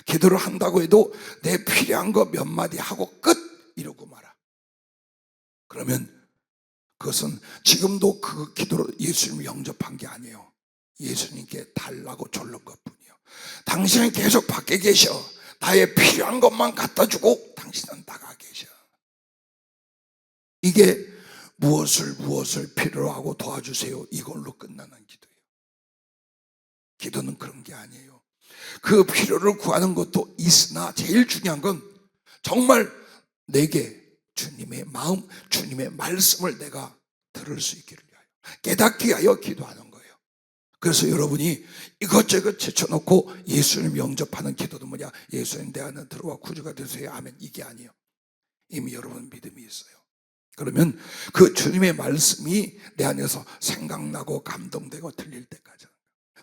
S1: 기도를 한다고 해도 내 필요한 거 몇 마디 하고 끝! 이러고 말아. 그러면 그것은 지금도 그 기도로 예수님을 영접한 게 아니에요. 예수님께 달라고 졸른 것뿐이에요. 당신은 계속 밖에 계셔. 나의 필요한 것만 갖다 주고 당신은 나가 계셔. 이게 무엇을 필요로 하고 도와주세요, 이걸로 끝나는 기도예요. 기도는 그런 게 아니에요. 그 필요를 구하는 것도 있으나 제일 중요한 건 정말 내게 주님의 마음, 주님의 말씀을 내가 들을 수 있기를 위하여, 깨닫기 위하여 기도하는 거예요. 그래서 여러분이 이것저것 제쳐놓고 예수님 영접하는 기도도 뭐냐? 예수님 내 안에 들어와 구주가 되세요, 아멘, 이게 아니에요. 이미 여러분 믿음이 있어요. 그러면 그 주님의 말씀이 내 안에서 생각나고 감동되고 들릴 때까지,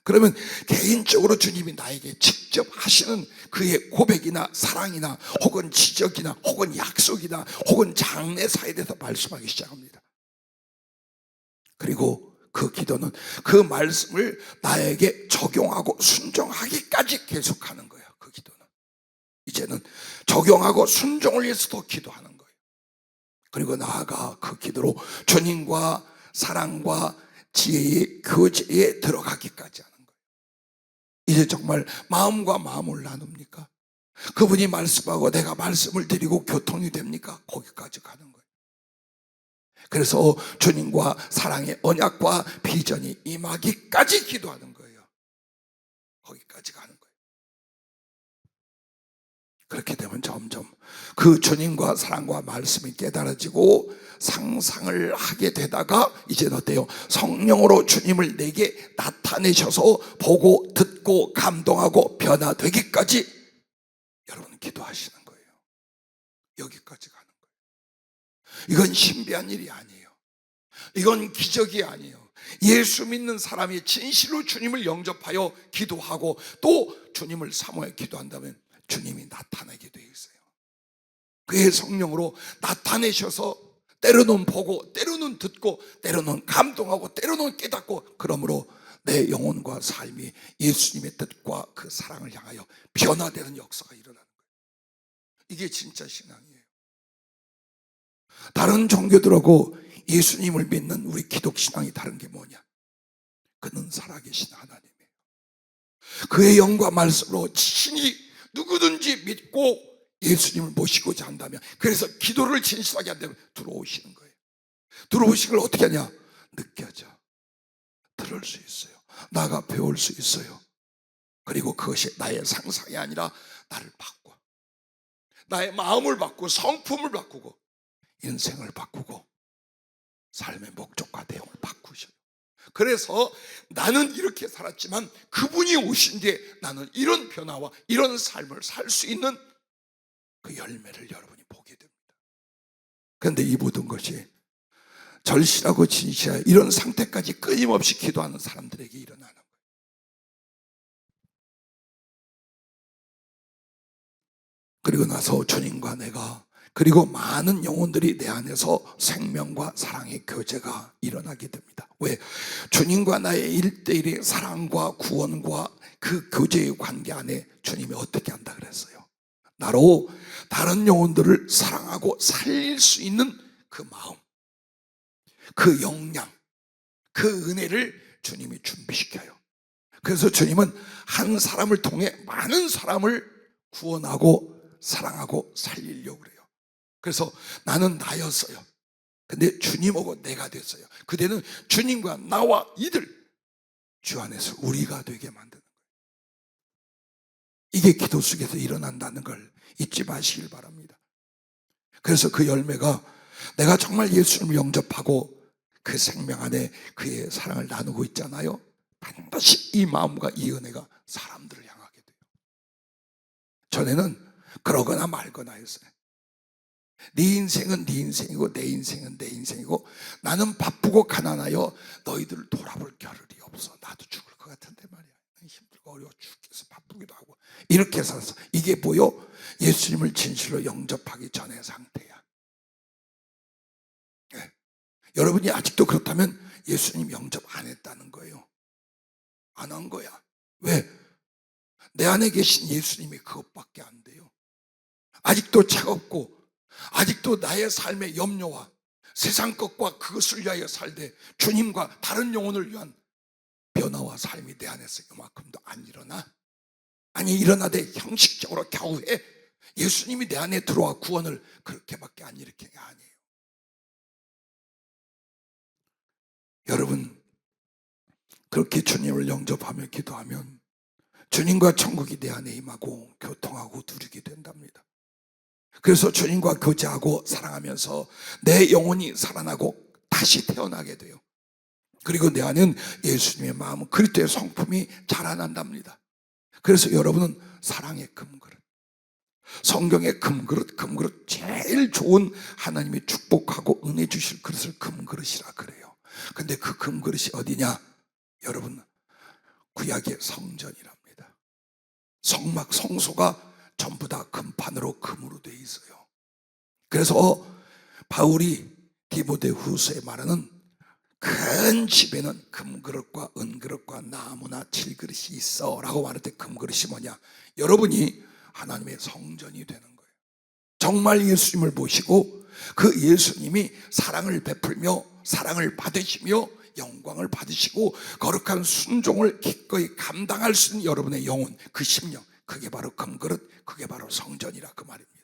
S1: 그러면 개인적으로 주님이 나에게 직접 하시는 그의 고백이나 사랑이나 혹은 지적이나 혹은 약속이나 혹은 장래사에 대해서 말씀하기 시작합니다. 그리고 그 기도는 그 말씀을 나에게 적용하고 순종하기까지 계속하는 거예요. 그 기도는 이제는 적용하고 순종을 위해서도 기도하는 거예요. 그리고 나아가 그 기도로 주님과 사랑과 지혜의 교제에 들어가기까지 하는 거예요. 이제 정말 마음과 마음을 나눕니까? 그분이 말씀하고 내가 말씀을 드리고 교통이 됩니까? 거기까지 가는 거예요. 그래서 주님과 사랑의 언약과 비전이 임하기까지 기도하는 거예요. 거기까지 가는 거예요. 그렇게 되면 점점 그 주님과 사랑과 말씀이 깨달아지고 상상을 하게 되다가 이제는 어때요? 성령으로 주님을 내게 나타내셔서 보고 듣고 감동하고 변화되기까지 여러분 기도하시는 거예요. 여기까지 가는 거예요. 이건 신비한 일이 아니에요. 이건 기적이 아니에요. 예수 믿는 사람이 진실로 주님을 영접하여 기도하고 또 주님을 사모해 기도한다면 주님이 나타나게 되어 있어요. 그의 성령으로 나타내셔서 때로는 보고 때로는 듣고 때로는 감동하고 때로는 깨닫고, 그러므로 내 영혼과 삶이 예수님의 뜻과 그 사랑을 향하여 변화되는 역사가 일어나는 거예요. 이게 진짜 신앙이에요. 다른 종교들하고 예수님을 믿는 우리 기독신앙이 다른 게 뭐냐? 그는 살아계신 하나님이에요. 그의 영과 말씀으로 친히 누구든지 믿고 예수님을 모시고자 한다면, 그래서 기도를 진실하게 한다면 들어오시는 거예요. 들어오시는 걸 어떻게 하냐? 느껴져. 들을 수 있어요. 나가 배울 수 있어요. 그리고 그것이 나의 상상이 아니라 나를 바꿔. 나의 마음을 바꾸고 성품을 바꾸고 인생을 바꾸고 삶의 목적과 내용을 바꾸셔요. 그래서 나는 이렇게 살았지만 그분이 오신 뒤에 나는 이런 변화와 이런 삶을 살 수 있는 그 열매를 여러분이 보게 됩니다. 그런데 이 모든 것이 절실하고 진실한 이런 상태까지 끊임없이 기도하는 사람들에게 일어나는 거예요. 그리고 나서 주님과 내가, 그리고 많은 영혼들이 내 안에서 생명과 사랑의 교제가 일어나게 됩니다. 왜? 주님과 나의 1대1의 사랑과 구원과 그 교제의 관계 안에 주님이 어떻게 한다 그랬어요? 나로 다른 영혼들을 사랑하고 살릴 수 있는 그 마음, 그 역량, 그 은혜를 주님이 준비시켜요. 그래서 주님은 한 사람을 통해 많은 사람을 구원하고 사랑하고 살리려고 그래요. 그래서 나는 나였어요. 근데 주님하고 내가 됐어요. 그대는 주님과 나와 이들 주 안에서 우리가 되게 만드는 거예요. 이게 기도 속에서 일어난다는 걸 잊지 마시길 바랍니다. 그래서 그 열매가 내가 정말 예수님을 영접하고 그 생명 안에 그의 사랑을 나누고 있잖아요. 반드시 이 마음과 이 은혜가 사람들을 향하게 돼요. 전에는 그러거나 말거나 했어요. 네 인생은 네 인생이고 내 인생은 내 인생이고 나는 바쁘고 가난하여 너희들을 돌아볼 겨를이 없어. 나도 죽을 것 같은데 말이야. 힘들고 어려워 죽겠어. 바쁘기도 하고 이렇게 살았어. 이게 뭐요? 예수님을 진실로 영접하기 전의 상태야. 네. 여러분이 아직도 그렇다면 예수님 영접 안 했다는 거예요. 안 한 거야. 왜? 내 안에 계신 예수님이 그것밖에 안 돼요. 아직도 차갑고 아직도 나의 삶의 염려와 세상 것과 그것을 위하여 살되 주님과 다른 영혼을 위한 변화와 삶이 내 안에서 이만큼도 안 일어나? 아니, 일어나되 형식적으로 겨우 해. 예수님이 내 안에 들어와 구원을 그렇게밖에 안 일으키는 게 아니에요. 여러분, 그렇게 주님을 영접하며 기도하면 주님과 천국이 내 안에 임하고 교통하고 누리게 된답니다. 그래서 주님과 교제하고 사랑하면서 내 영혼이 살아나고 다시 태어나게 돼요. 그리고 내 안에는 예수님의 마음, 그리스도의 성품이 자라난답니다. 그래서 여러분은 사랑의 금그릇, 성경의 금그릇 제일 좋은 하나님이 축복하고 은혜 주실 그릇을 금그릇이라 그래요. 근데 그 금그릇이 어디냐? 여러분, 구약의 성전이랍니다. 성막, 성소가 전부 다 금판으로 금으로 되어 있어요. 그래서 바울이 디모데후서에 말하는 큰 집에는 금그릇과 은그릇과 나무나 질그릇이 있어 라고 말할 때 금그릇이 뭐냐? 여러분이 하나님의 성전이 되는 거예요. 정말 예수님을 모시고 그 예수님이 사랑을 베풀며 사랑을 받으시며 영광을 받으시고 거룩한 순종을 기꺼이 감당할 수 있는 여러분의 영혼, 그 심령, 그게 바로 금그릇, 그게 바로 성전이라 그 말입니다.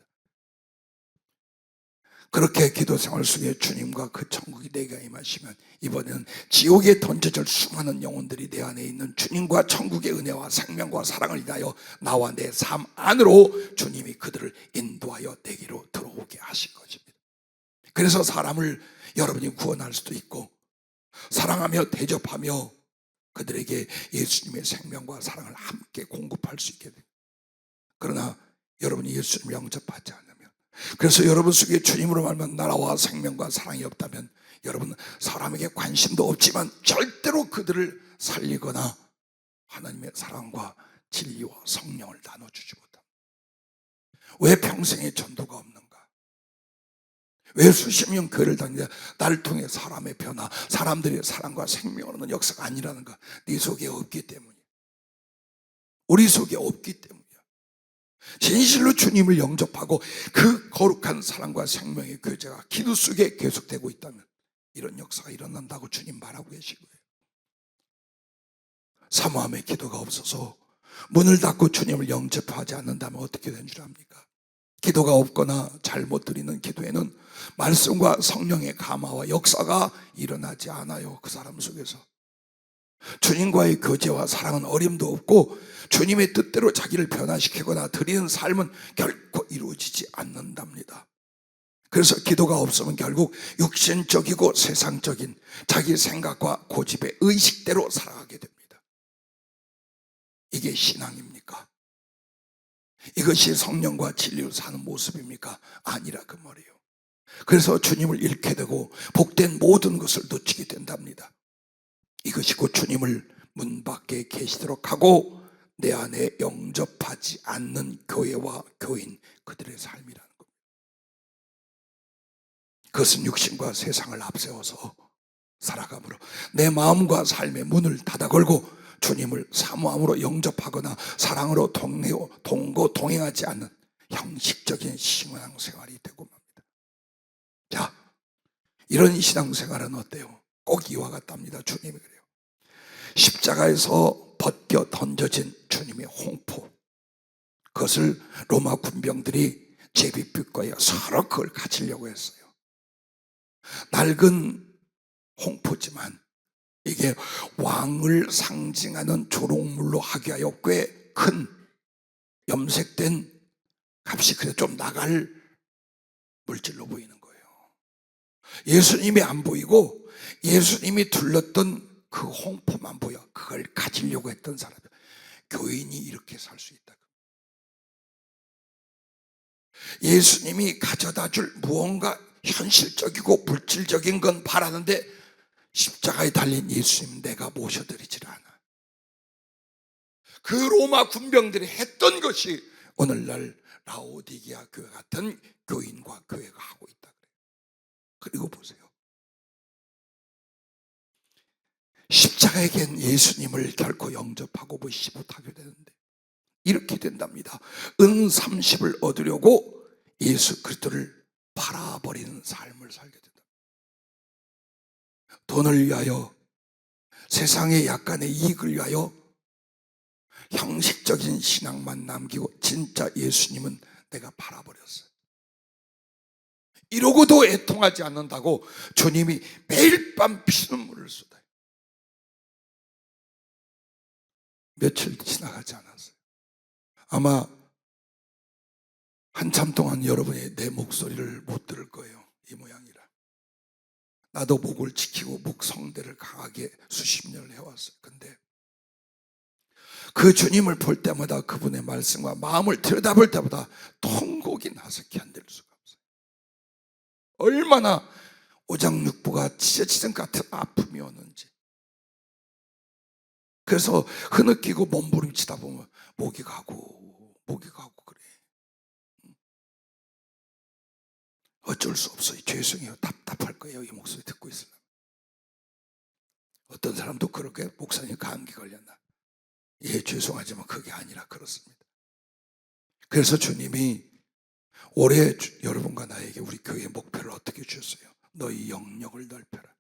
S1: 그렇게 기도 생활 속에 주님과 그 천국이 내가 임하시면 이번에는 지옥에 던져질 수많은 영혼들이 내 안에 있는 주님과 천국의 은혜와 생명과 사랑을 인하여 나와 내 삶 안으로 주님이 그들을 인도하여 내게로 들어오게 하신 것입니다. 그래서 사람을 여러분이 구원할 수도 있고 사랑하며 대접하며 그들에게 예수님의 생명과 사랑을 함께 공급할 수 있게 됩니다. 그러나 여러분이 예수님을 영접하지 않으면, 그래서 여러분 속에 주님으로 말하면 나라와 생명과 사랑이 없다면 여러분 사람에게 관심도 없지만 절대로 그들을 살리거나 하나님의 사랑과 진리와 성령을 나눠주지 못합니다. 왜 평생에 전도가 없는가? 왜 수십 년 교회를 다니는데 나를 통해 사람의 변화, 사람들의 사랑과 생명을 얻는 역사가 아니라는가? 네 속에 없기 때문이야. 우리 속에 없기 때문이야. 진실로 주님을 영접하고 그 거룩한 사랑과 생명의 교제가 기도 속에 계속되고 있다면 이런 역사가 일어난다고 주님 말하고 계신 거예요. 사모함의 기도가 없어서 문을 닫고 주님을 영접하지 않는다면 어떻게 된 줄 압니까? 기도가 없거나 잘못 드리는 기도에는 말씀과 성령의 감화와 역사가 일어나지 않아요. 그 사람 속에서 주님과의 교제와 사랑은 어림도 없고 주님의 뜻대로 자기를 변화시키거나 드리는 삶은 결코 이루어지지 않는답니다. 그래서 기도가 없으면 결국 육신적이고 세상적인 자기 생각과 고집의 의식대로 살아가게 됩니다. 이게 신앙입니까? 이것이 성령과 진리로 사는 모습입니까? 아니라 그 말이에요. 그래서 주님을 잃게 되고 복된 모든 것을 놓치게 된답니다. 이것이 곧 주님을 문 밖에 계시도록 하고 내 안에 영접하지 않는 교회와 교인, 그들의 삶이라는 겁니다. 그것은 육신과 세상을 앞세워서 살아감으로 내 마음과 삶의 문을 닫아 걸고 주님을 사모함으로 영접하거나 사랑으로 동행하지 않는 형식적인 신앙생활이 되고 맙니다. 자, 이런 신앙생활은 어때요? 꼭 이와 같답니다. 주님이 그래요. 십자가에서 벗겨 던져진 주님의 홍포, 그것을 로마 군병들이 제비빛과에 서로 그걸 가지려고 했어요. 낡은 홍포지만 이게 왕을 상징하는 조롱물로 하기 위하여 꽤 큰 염색된 값이 그래 좀 나갈 물질로 보이는 거예요. 예수님이 안 보이고 예수님이 둘렀던 그 홍포만 보여. 그걸 가지려고 했던 사람, 교인이 이렇게 살 수 있다. 예수님이 가져다 줄 무언가 현실적이고 물질적인 건 바라는데 십자가에 달린 예수님 내가 모셔드리질 않아. 그 로마 군병들이 했던 것이 오늘날 라오디게아 교회 같은 교인과 교회가 하고 있다. 그리고 보세요. 십자가에겐 예수님을 결코 영접하고 보시지 못하게 되는데 이렇게 된답니다. 은 30을 얻으려고 예수 그리스도를 팔아버리는 삶을 살게 된다. 돈을 위하여, 세상의 약간의 이익을 위하여 형식적인 신앙만 남기고 진짜 예수님은 내가 팔아버렸어요. 이러고도 애통하지 않는다고 주님이 매일 밤 피눈물을 쏟아요. 며칠 지나가지 않았어요. 아마 한참 동안 여러분이 내 목소리를 못 들을 거예요. 이 모양이라. 나도 목을 지키고 목성대를 강하게 수십 년을 해왔어요. 근데 그 주님을 볼 때마다 그분의 말씀과 마음을 들여다볼 때마다 통곡이 나서 견딜 수가 없어요. 얼마나 오장육부가 찢어지는 같은 아픔이 오는지. 그래서 흐느끼고 몸부림치다 보면 목이 가고 그래. 어쩔 수 없어요. 죄송해요. 답답할 거예요. 이 목소리 듣고 있으면. 어떤 사람도 그렇게 목사님 감기 걸렸나? 예, 죄송하지만 그게 아니라 그렇습니다. 그래서 주님이 올해 여러분과 나에게 우리 교회의 목표를 어떻게 주셨어요? 너희 영역을 넓혀라.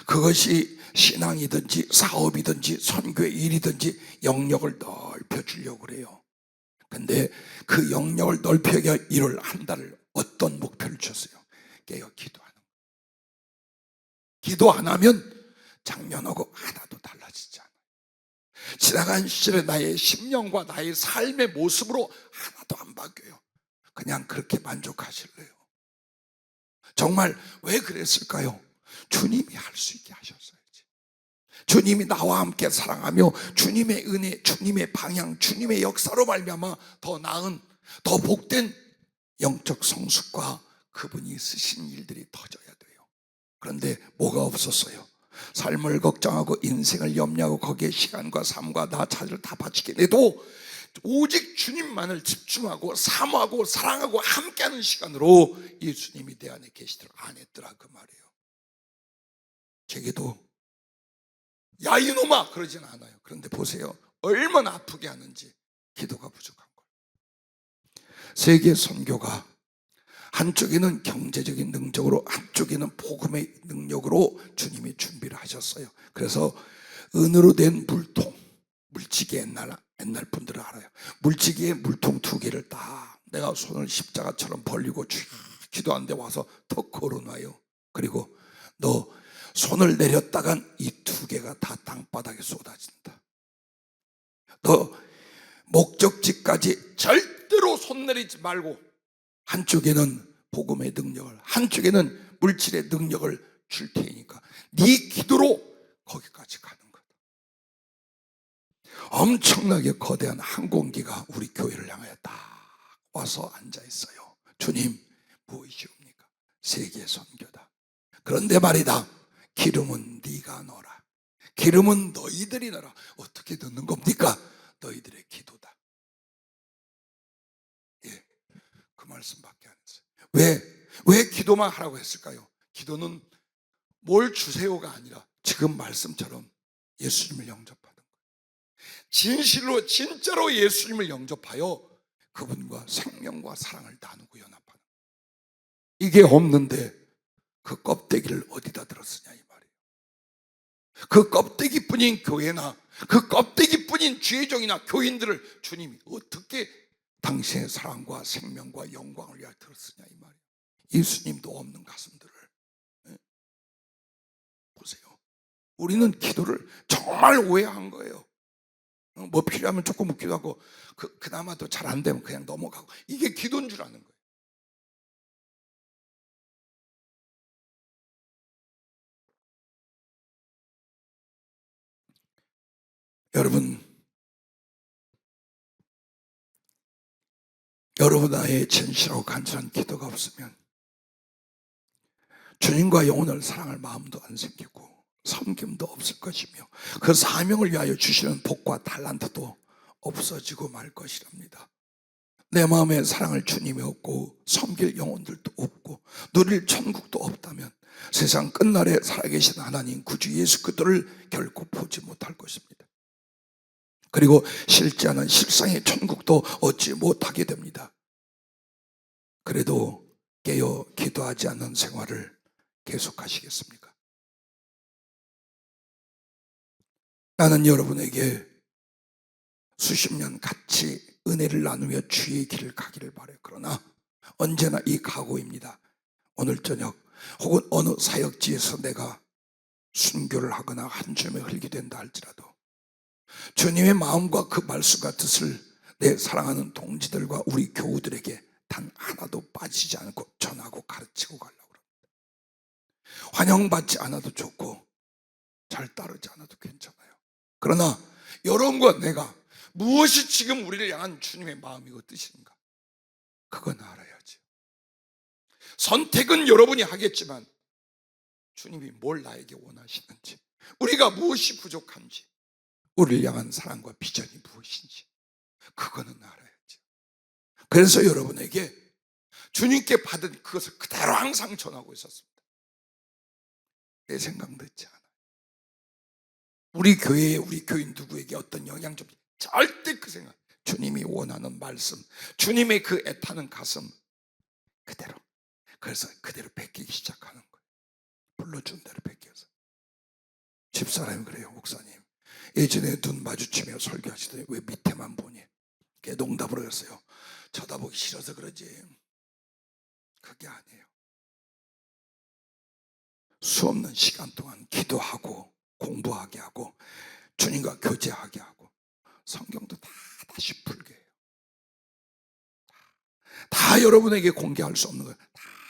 S1: 그것이 신앙이든지 사업이든지 선교의 일이든지 영역을 넓혀주려고 그래요. 근데 그 영역을 넓혀야 일을 한다를 어떤 목표를 주셨어요? 깨어 기도하는 거예요. 기도 안 하면 작년하고 하나도 달라지지 않아요. 지나간 시절의 나의 심령과 나의 삶의 모습으로 하나도 안 바뀌어요. 그냥 그렇게 만족하실래요? 정말 왜 그랬을까요? 주님이 할 수 있게 하셨어야지. 주님이 나와 함께 사랑하며 주님의 은혜, 주님의 방향, 주님의 역사로 말미암아 더 나은, 더 복된 영적 성숙과 그분이 쓰신 일들이 터져야 돼요. 그런데 뭐가 없었어요? 삶을 걱정하고 인생을 염려하고 거기에 시간과 삶과 나 자신을 다 바치게 돼도 오직 주님만을 집중하고 사모하고 사랑하고 함께하는 시간으로 예수님이 내 안에 계시도록 안 했더라 그 말이에요. 제게도 야 이놈아 그러진 않아요. 그런데 보세요. 얼마나 아프게 하는지. 기도가 부족한 거예요. 세계 선교가 한쪽에는 경제적인 능력으로 한쪽에는 복음의 능력으로 주님이 준비를 하셨어요. 그래서 은으로 된 물통, 물지개 옛날 분들은 알아요. 물지개에 물통 2개를 딱 내가 손을 십자가처럼 벌리고 쭉 기도하는데 와서 턱 걸어놔요. 그리고 너 손을 내렸다간 이 2개가 다 땅바닥에 쏟아진다. 너 목적지까지 절대로 손 내리지 말고 한쪽에는 복음의 능력을, 한쪽에는 물질의 능력을 줄 테니까 네 기도로 거기까지 가는 거다. 엄청나게 거대한 항공기가 우리 교회를 향하여 딱 와서 앉아 있어요. 주님 무엇이옵니까? 세계 선교다. 그런데 말이다. 기름은 네가 넣어라. 기름은 너희들이 넣어라. 어떻게 넣는 겁니까? 너희들의 기도다. 예, 그 말씀밖에 안 했어요. 왜 기도만 하라고 했을까요? 기도는 뭘 주세요가 아니라 지금 말씀처럼 예수님을 영접하는 거예요. 진실로 진짜로 예수님을 영접하여 그분과 생명과 사랑을 나누고 연합하는 거예요. 이게 없는데 그 껍데기를 어디다 들었으냐 이 말이에요. 그 껍데기뿐인 교회나 그 껍데기뿐인 주의종이나 교인들을 주님이 어떻게 당신의 사랑과 생명과 영광을 위하여 들었으냐 이 말이에요. 예수님도 없는 가슴들을 보세요. 우리는 기도를 정말 오해한 거예요. 뭐 필요하면 조금 묻기도 하고 그나마도 잘 안 되면 그냥 넘어가고 이게 기도인 줄 아는 거예요. 여러분 나의 진실하고 간절한 기도가 없으면 주님과 영혼을 사랑할 마음도 안 생기고 섬김도 없을 것이며 그 사명을 위하여 주시는 복과 달란트도 없어지고 말 것이랍니다. 내 마음에 사랑을 주님이 없고 섬길 영혼들도 없고 누릴 천국도 없다면 세상 끝날에 살아계신 하나님 구주 예수 그리스도를 결코 보지 못할 것입니다. 그리고 실제하는 실상의 천국도 얻지 못하게 됩니다. 그래도 깨어 기도하지 않는 생활을 계속하시겠습니까? 나는 여러분에게 수십 년 같이 은혜를 나누며 주의 길을 가기를 바라요. 그러나 언제나 이 각오입니다. 오늘 저녁 혹은 어느 사역지에서 내가 순교를 하거나 한숨에 흘게 된다 할지라도 주님의 마음과 그 말씀과 뜻을 내 사랑하는 동지들과 우리 교우들에게 단 하나도 빠지지 않고 전하고 가르치고 가려고 합니다. 환영받지 않아도 좋고 잘 따르지 않아도 괜찮아요. 그러나 여러분과 내가 무엇이 지금 우리를 향한 주님의 마음이고 뜻인가, 그건 알아야지. 선택은 여러분이 하겠지만 주님이 뭘 나에게 원하시는지, 우리가 무엇이 부족한지, 우리를 향한 사랑과 비전이 무엇인지 그거는 알아야지. 그래서 여러분에게 주님께 받은 그것을 그대로 항상 전하고 있었습니다. 내 생각 듣지 않아. 우리 교회에 우리 교인 누구에게 어떤 영향 좀 절대 그 생각, 주님이 원하는 말씀, 주님의 그 애타는 가슴 그대로, 그래서 그대로 베끼기 시작하는 거예요. 불러준 대로 베껴서. 집사람이 그래요. 목사님 예전에 눈 마주치며 설교하시더니 왜 밑에만 보니? 걔 농담으로 했어요. 쳐다보기 싫어서 그러지 그게 아니에요. 수없는 시간 동안 기도하고 공부하게 하고 주님과 교제하게 하고 성경도 다시 풀게 해요. 다 여러분에게 공개할 수 없는 걸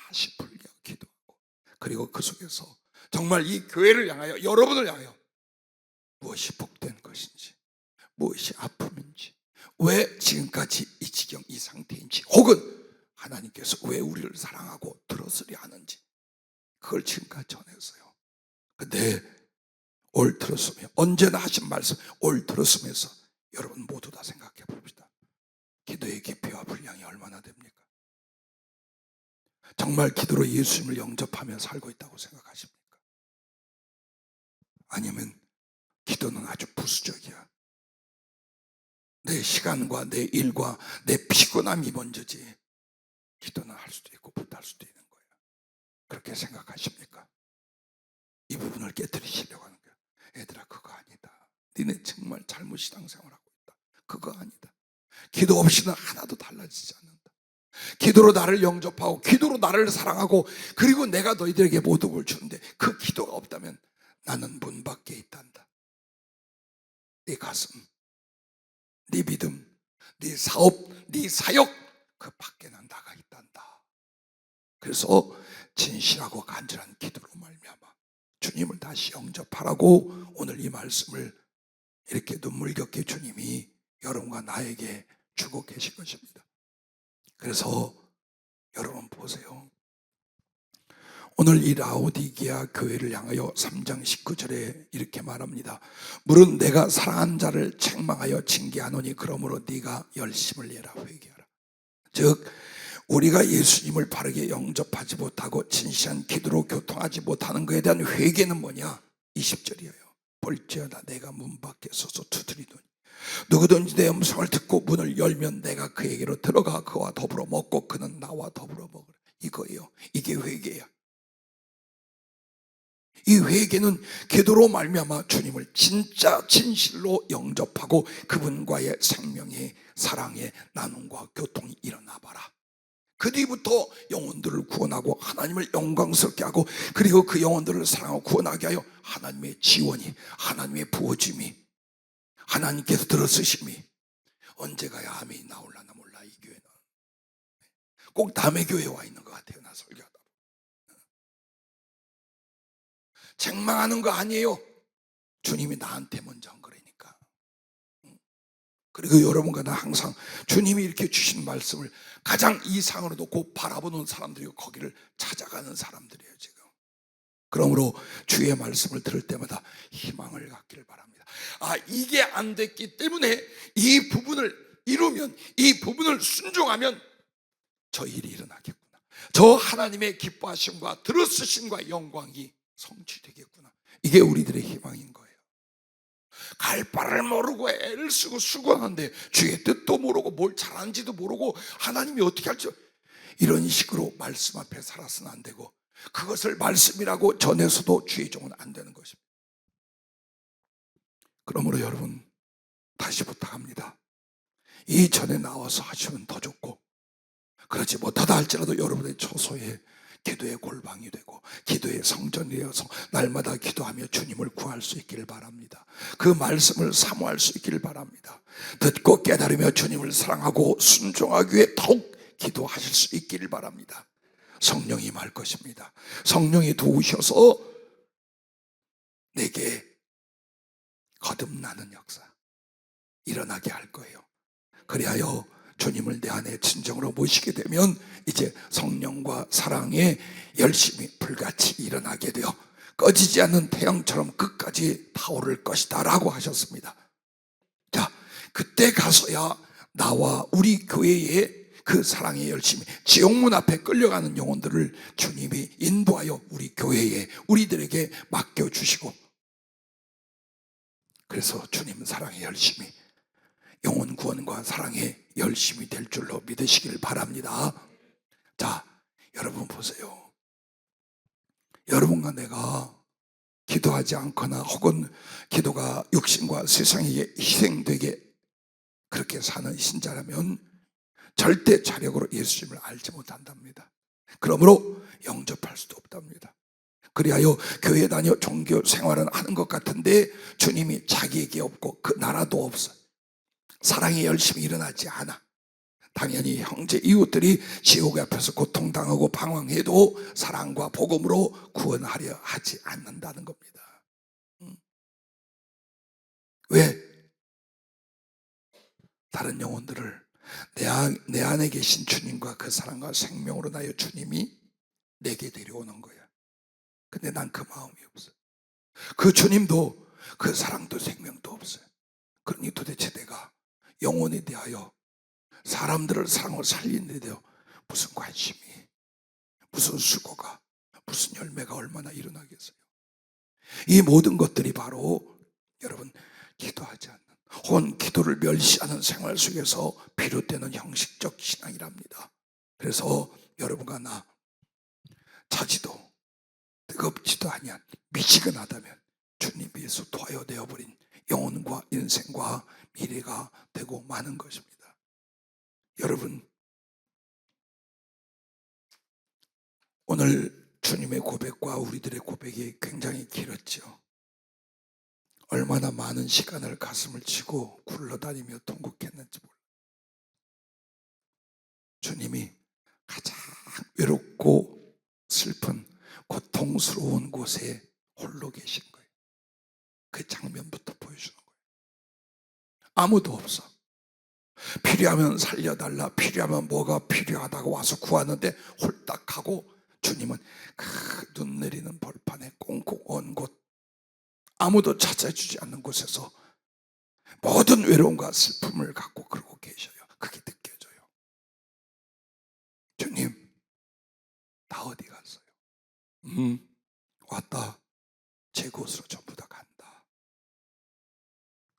S1: 다시 풀게 하고 기도하고, 그리고 그 속에서 정말 이 교회를 향하여, 여러분을 향하여 무엇이 복된 것인지, 무엇이 아픔인지, 왜 지금까지 이 지경 이 상태인지, 혹은 하나님께서 왜 우리를 사랑하고 들어서려 하는지, 그걸 지금까지 전했어요. 근데 올 들었으며, 언제나 하신 말씀 올 들었으면서 여러분 모두 다 생각해 봅시다. 기도의 깊이와 분량이 얼마나 됩니까? 정말 기도로 예수님을 영접하며 살고 있다고 생각하십니까? 아니면 기도는 아주 부수적이야. 내 시간과 내 일과 내 피곤함이 먼저지 기도는 할 수도 있고 못할 수도 있는 거예요. 그렇게 생각하십니까? 이 부분을 깨뜨리시려고 하는 거예요. 얘들아 그거 아니다. 니네 정말 잘못 신앙생활하고 있다. 그거 아니다. 기도 없이는 하나도 달라지지 않는다. 기도로 나를 영접하고 기도로 나를 사랑하고 그리고 내가 너희들에게 모든 걸 주는데 그 기도가 없다면 나는 문 밖에 있단다. 네 가슴, 네 믿음, 네 사업, 네 사역 그 밖에 난 나가 있단다. 그래서 진실하고 간절한 기도로 말미암아 주님을 다시 영접하라고 오늘 이 말씀을 이렇게 눈물겹게 주님이 여러분과 나에게 주고 계신 것입니다. 그래서 여러분 보세요. 오늘 이 라오디게아 교회를 향하여 3장 19절에 이렇게 말합니다. 물은 내가 사랑한 자를 책망하여 징계하노니 그러므로 네가 열심을 내라 회개하라. 즉 우리가 예수님을 바르게 영접하지 못하고 진실한 기도로 교통하지 못하는 것에 대한 회개는 뭐냐? 20절이에요. 볼지어다 내가 문 밖에 서서 두드리노니 누구든지 내 음성을 듣고 문을 열면 내가 그에게로 들어가 그와 더불어 먹고 그는 나와 더불어 먹으라. 이거예요. 이게 회개야. 이 회개는 기도로 말미암아 주님을 진짜 진실로 영접하고 그분과의 생명의 사랑의 나눔과 교통이 일어나 봐라. 그 뒤부터 영혼들을 구원하고 하나님을 영광스럽게 하고 그리고 그 영혼들을 사랑하고 구원하게 하여 하나님의 지원이, 하나님의 부어짐이, 하나님께서 들어쓰심이 언제 가야 아멘이 나올라나 몰라. 이 교회는 꼭 남의 교회에 와 있는 것 같아요. 나 설교하다 책망하는 거 아니에요. 주님이 나한테 먼저 한 거라니까. 그리고 여러분과 나 항상 주님이 이렇게 주신 말씀을 가장 이상으로 놓고 바라보는 사람들이고 거기를 찾아가는 사람들이에요 지금. 그러므로 주의 말씀을 들을 때마다 희망을 갖기를 바랍니다. 아, 이게 안 됐기 때문에 이 부분을 이루면, 이 부분을 순종하면 저 일이 일어나겠구나. 저 하나님의 기뻐하심과 들어쓰심과 영광이 성취되겠구나. 이게 우리들의 희망인 거예요. 갈 바를 모르고 애를 쓰고 수고하는데 주의 뜻도 모르고 뭘 잘하는지도 모르고 하나님이 어떻게 할지, 이런 식으로 말씀 앞에 살아서는 안 되고 그것을 말씀이라고 전해서도 주의 종은 안 되는 것입니다. 그러므로 여러분 다시 부탁합니다. 이전에 나와서 하시면 더 좋고, 그렇지 못하다 할지라도 여러분의 초소에 기도의 골방이 되고 기도의 성전이 되어서 날마다 기도하며 주님을 구할 수 있기를 바랍니다. 그 말씀을 사모할 수 있기를 바랍니다. 듣고 깨달으며 주님을 사랑하고 순종하기 위해 더욱 기도하실 수 있기를 바랍니다. 성령이 임할 것입니다. 성령이 도우셔서 내게 거듭나는 역사 일어나게 할 거예요. 그리하여 주님을 내 안에 진정으로 모시게 되면 이제 성령과 사랑에 열심히 불같이 일어나게 되어 꺼지지 않는 태양처럼 끝까지 타오를 것이다 라고 하셨습니다. 자, 그때 가서야 나와 우리 교회의 그 사랑의 열심히 지옥문 앞에 끌려가는 영혼들을 주님이 인도하여 우리 교회에 우리들에게 맡겨주시고, 그래서 주님 사랑의 열심히 영혼 구원과 사랑에 열심히 될 줄로 믿으시길 바랍니다. 자, 여러분 보세요. 여러분과 내가 기도하지 않거나 혹은 기도가 육신과 세상에게 희생되게 그렇게 사는 신자라면 절대 자력으로 예수님을 알지 못한답니다. 그러므로 영접할 수도 없답니다. 그리하여 교회 다녀 종교 생활은 하는 것 같은데 주님이 자기에게 없고 그 나라도 없어요. 사랑이 열심히 일어나지 않아. 당연히 형제 이웃들이 지옥 앞에서 고통당하고 방황해도 사랑과 복음으로 구원하려 하지 않는다는 겁니다. 왜? 다른 영혼들을 내 안에 계신 주님과 그 사랑과 생명으로 나여 주님이 내게 데려오는 거야. 근데 난 그 마음이 없어요. 그 주님도 그 사랑도 생명도 없어요. 그러니 도대체 내가 영혼에 대하여 사람들을 사랑으로 살리는 데 대하여 무슨 관심이, 무슨 수고가, 무슨 열매가 얼마나 일어나겠어요. 이 모든 것들이 바로 여러분 기도하지 않는 혹은 기도를 멸시하는 생활 속에서 비롯되는 형식적 신앙이랍니다. 그래서 여러분과 나 차지도 뜨겁지도 아니한 미지근하다면 주님 위해서 도하여 되어버린 영혼과 인생과 미래가 되고 마는 것입니다. 여러분, 오늘 주님의 고백과 우리들의 고백이 굉장히 길었죠. 얼마나 많은 시간을 가슴을 치고 굴러다니며 통곡했는지 몰라요. 주님이 가장 외롭고 슬픈 고통스러운 곳에 홀로 계신 거예요. 그 장면부터 보여주는 거예요. 아무도 없어. 필요하면 살려달라, 필요하면 뭐가 필요하다고 와서 구하는데 홀딱하고 주님은 그 눈 내리는 벌판에 꽁꽁 언 곳, 아무도 찾아주지 않는 곳에서 모든 외로움과 슬픔을 갖고 그러고 계셔요. 그게 느껴져요. 주님, 다 어디 갔어요? 왔다. 제 곳으로 전부 다 간다.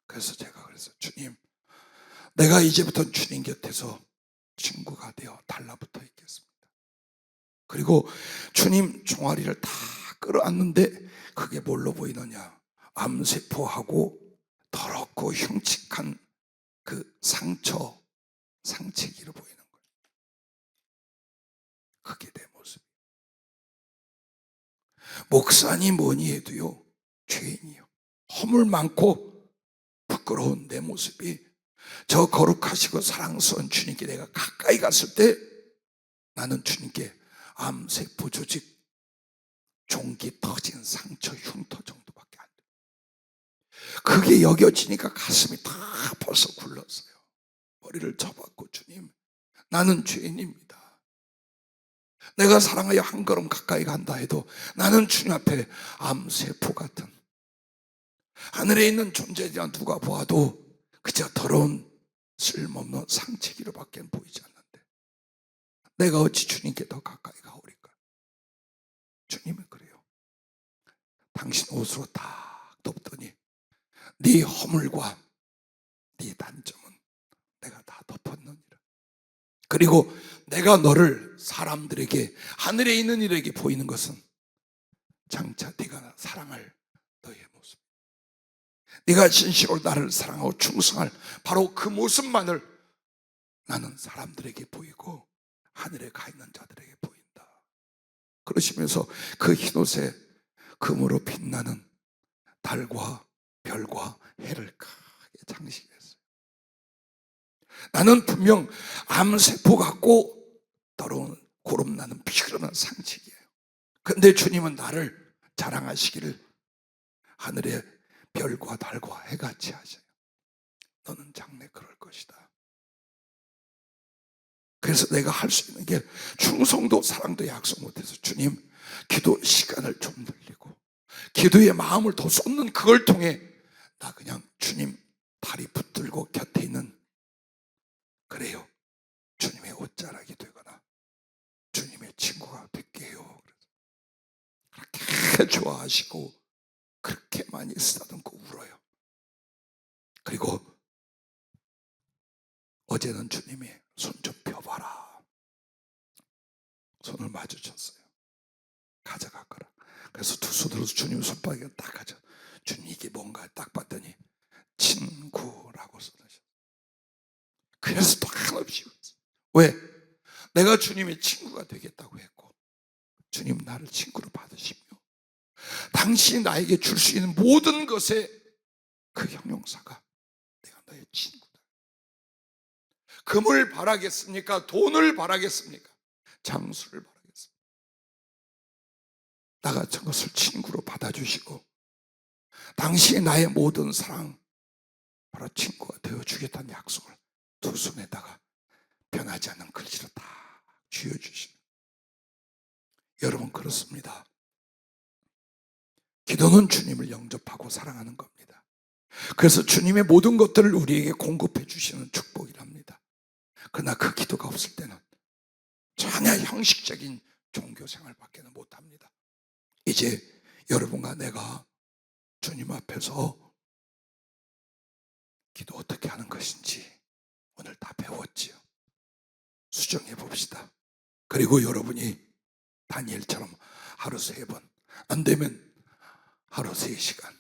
S1: 그래서 제가 그래서 주님, 내가 이제부터 주님 곁에서 친구가 되어 달라붙어 있겠습니다. 그리고 주님 종아리를 다 끌어안는데 그게 뭘로 보이느냐? 암세포하고 더럽고 흉측한 그 상체기로 보이는 거예요. 그게 내 모습이에요. 목사니 뭐니 해도요, 죄인이요. 허물 많고 부끄러운 내 모습이 저 거룩하시고 사랑스러운 주님께 내가 가까이 갔을 때 나는 주님께 암세포 조직 종기 터진 상처 흉터 정도밖에 안 돼요. 그게 여겨지니까 가슴이 다 벌써 굴렀어요. 머리를 쳐박고 주님, 나는 죄인입니다. 내가 사랑하여 한 걸음 가까이 간다 해도 나는 주님 앞에 암세포 같은 하늘에 있는 존재지만 누가 보아도 그저 더러운 쓸모없는 상체기로밖에 보이지 않는데 내가 어찌 주님께 더 가까이 가오리까? 주님은 그래요. 당신 옷으로 딱 덮더니 네 허물과 네 단점은 내가 다 덮었느니라. 그리고 내가 너를 사람들에게, 하늘에 있는 이들에게 보이는 것은 장차 네가 사랑할 너의 모습, 네가 진실로 나를 사랑하고 충성할 바로 그 모습만을 나는 사람들에게 보이고 하늘에 가 있는 자들에게 보인다. 그러시면서 그 흰옷에 금으로 빛나는 달과 별과 해를 크게 장식했어요. 나는 분명 암세포 같고 더러운 고름나는 피 흐르는 상징이에요. 근데 주님은 나를 자랑하시기를 하늘에 별과 달과 해같이 하셔요. 너는 장래 그럴 것이다. 그래서 내가 할 수 있는 게 충성도 사랑도 약속 못해서 주님 기도 시간을 좀 늘리고 기도의 마음을 더 쏟는 그걸 통해 나 그냥 주님 다리 붙들고 곁에 있는 그래요 주님의 옷자락이 되거나 주님의 친구가 될게 해요. 그렇게 좋아하시고 그렇게 많이 쓰다듬고 울어요. 그리고 어제는 주님이 손 좀 펴봐라. 손을 마주쳤어요. 가져가거라. 그래서 두 손으로 주님 손바닥에 딱 가져. 주님 이게 뭔가 딱 봤더니 친구라고 써주셨어요. 그래서 또 한없이 웃었어요. 왜? 내가 주님의 친구가 되겠다고 했고 주님 나를 친구로 받으시며 당신이 나에게 줄 수 있는 모든 것의 그 형용사가 내가 너의 친구다. 금을 바라겠습니까? 돈을 바라겠습니까? 장수를 바라겠습니까? 나 같은 것을 친구로 받아주시고 당신이 나의 모든 사랑 바로 친구가 되어주겠다는 약속을 두 손에다가 변하지 않는 글씨로 다 쥐어주시는. 여러분 그렇습니다. 기도는 주님을 영접하고 사랑하는 겁니다. 그래서 주님의 모든 것들을 우리에게 공급해 주시는 축복이랍니다. 그러나 그 기도가 없을 때는 전혀 형식적인 종교생활밖에는 못합니다. 이제 여러분과 내가 주님 앞에서 기도 어떻게 하는 것인지 오늘 다 배웠지요. 수정해 봅시다. 그리고 여러분이 다니엘처럼 하루 3번, 안 되면 하루 3시간,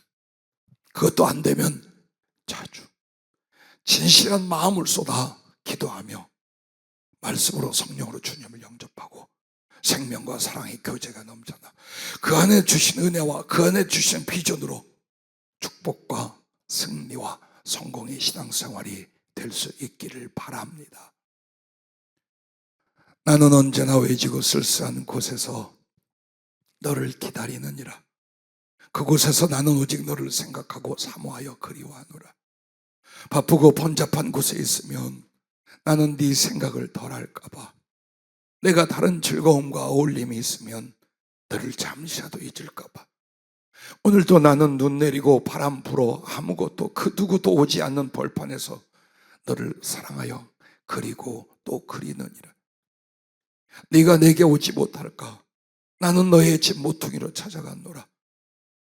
S1: 그것도 안 되면 자주 진실한 마음을 쏟아 기도하며 말씀으로 성령으로 주님을 영접하고 생명과 사랑의 교제가 넘쳐나 그 안에 주신 은혜와 그 안에 주신 비전으로 축복과 승리와 성공의 신앙생활이 될 수 있기를 바랍니다. 나는 언제나 외지고 쓸쓸한 곳에서 너를 기다리느니라. 그곳에서 나는 오직 너를 생각하고 사모하여 그리워하노라. 바쁘고 번잡한 곳에 있으면 나는 네 생각을 덜 할까봐 내가 다른 즐거움과 어울림이 있으면 너를 잠시라도 잊을까봐 오늘도 나는 눈 내리고 바람 불어 아무것도 그 누구도 오지 않는 벌판에서 너를 사랑하여 그리고 또 그리느니라. 네가 내게 오지 못할까? 나는 너의 집 모퉁이로 찾아갔노라.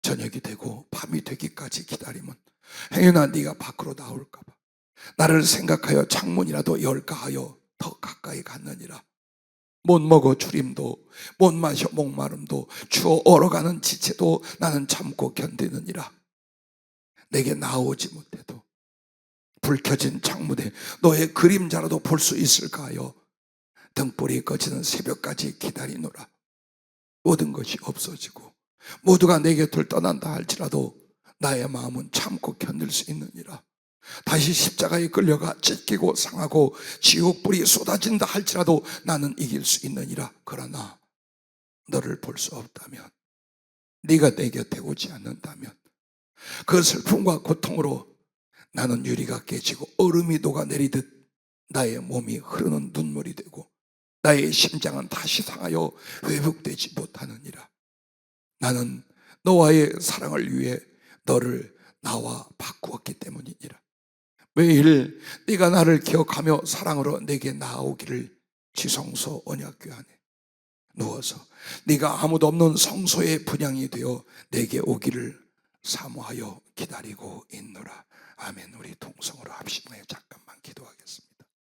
S1: 저녁이 되고 밤이 되기까지 기다리면 행여나 네가 밖으로 나올까봐 나를 생각하여 창문이라도 열까 하여 더 가까이 갔느니라. 못 먹어 주림도 못 마셔 목마름도 추워 얼어가는 지체도 나는 참고 견디느니라. 내게 나오지 못해도 불 켜진 창문에 너의 그림자라도 볼 수 있을까 하여 등불이 꺼지는 새벽까지 기다리노라. 모든 것이 없어지고 모두가 내 곁을 떠난다 할지라도 나의 마음은 참고 견딜 수 있느니라. 다시 십자가에 끌려가 찢기고 상하고 지옥불이 쏟아진다 할지라도 나는 이길 수 있느니라. 그러나 너를 볼 수 없다면, 네가 내 곁에 오지 않는다면 그 슬픔과 고통으로 나는 유리가 깨지고 얼음이 녹아내리듯 나의 몸이 흐르는 눈물이 되고 나의 심장은 다시 상하여 회복되지 못하느니라. 나는 너와의 사랑을 위해 너를 나와 바꾸었기 때문이니라. 매일 네가 나를 기억하며 사랑으로 내게 나아오기를 지성소 언약궤 안에 누워서 네가 아무도 없는 성소의 분향이 되어 내게 오기를 사모하여 기다리고 있노라. 아멘. 우리 동성으로 합심하여 잠깐만 기도하겠습니다.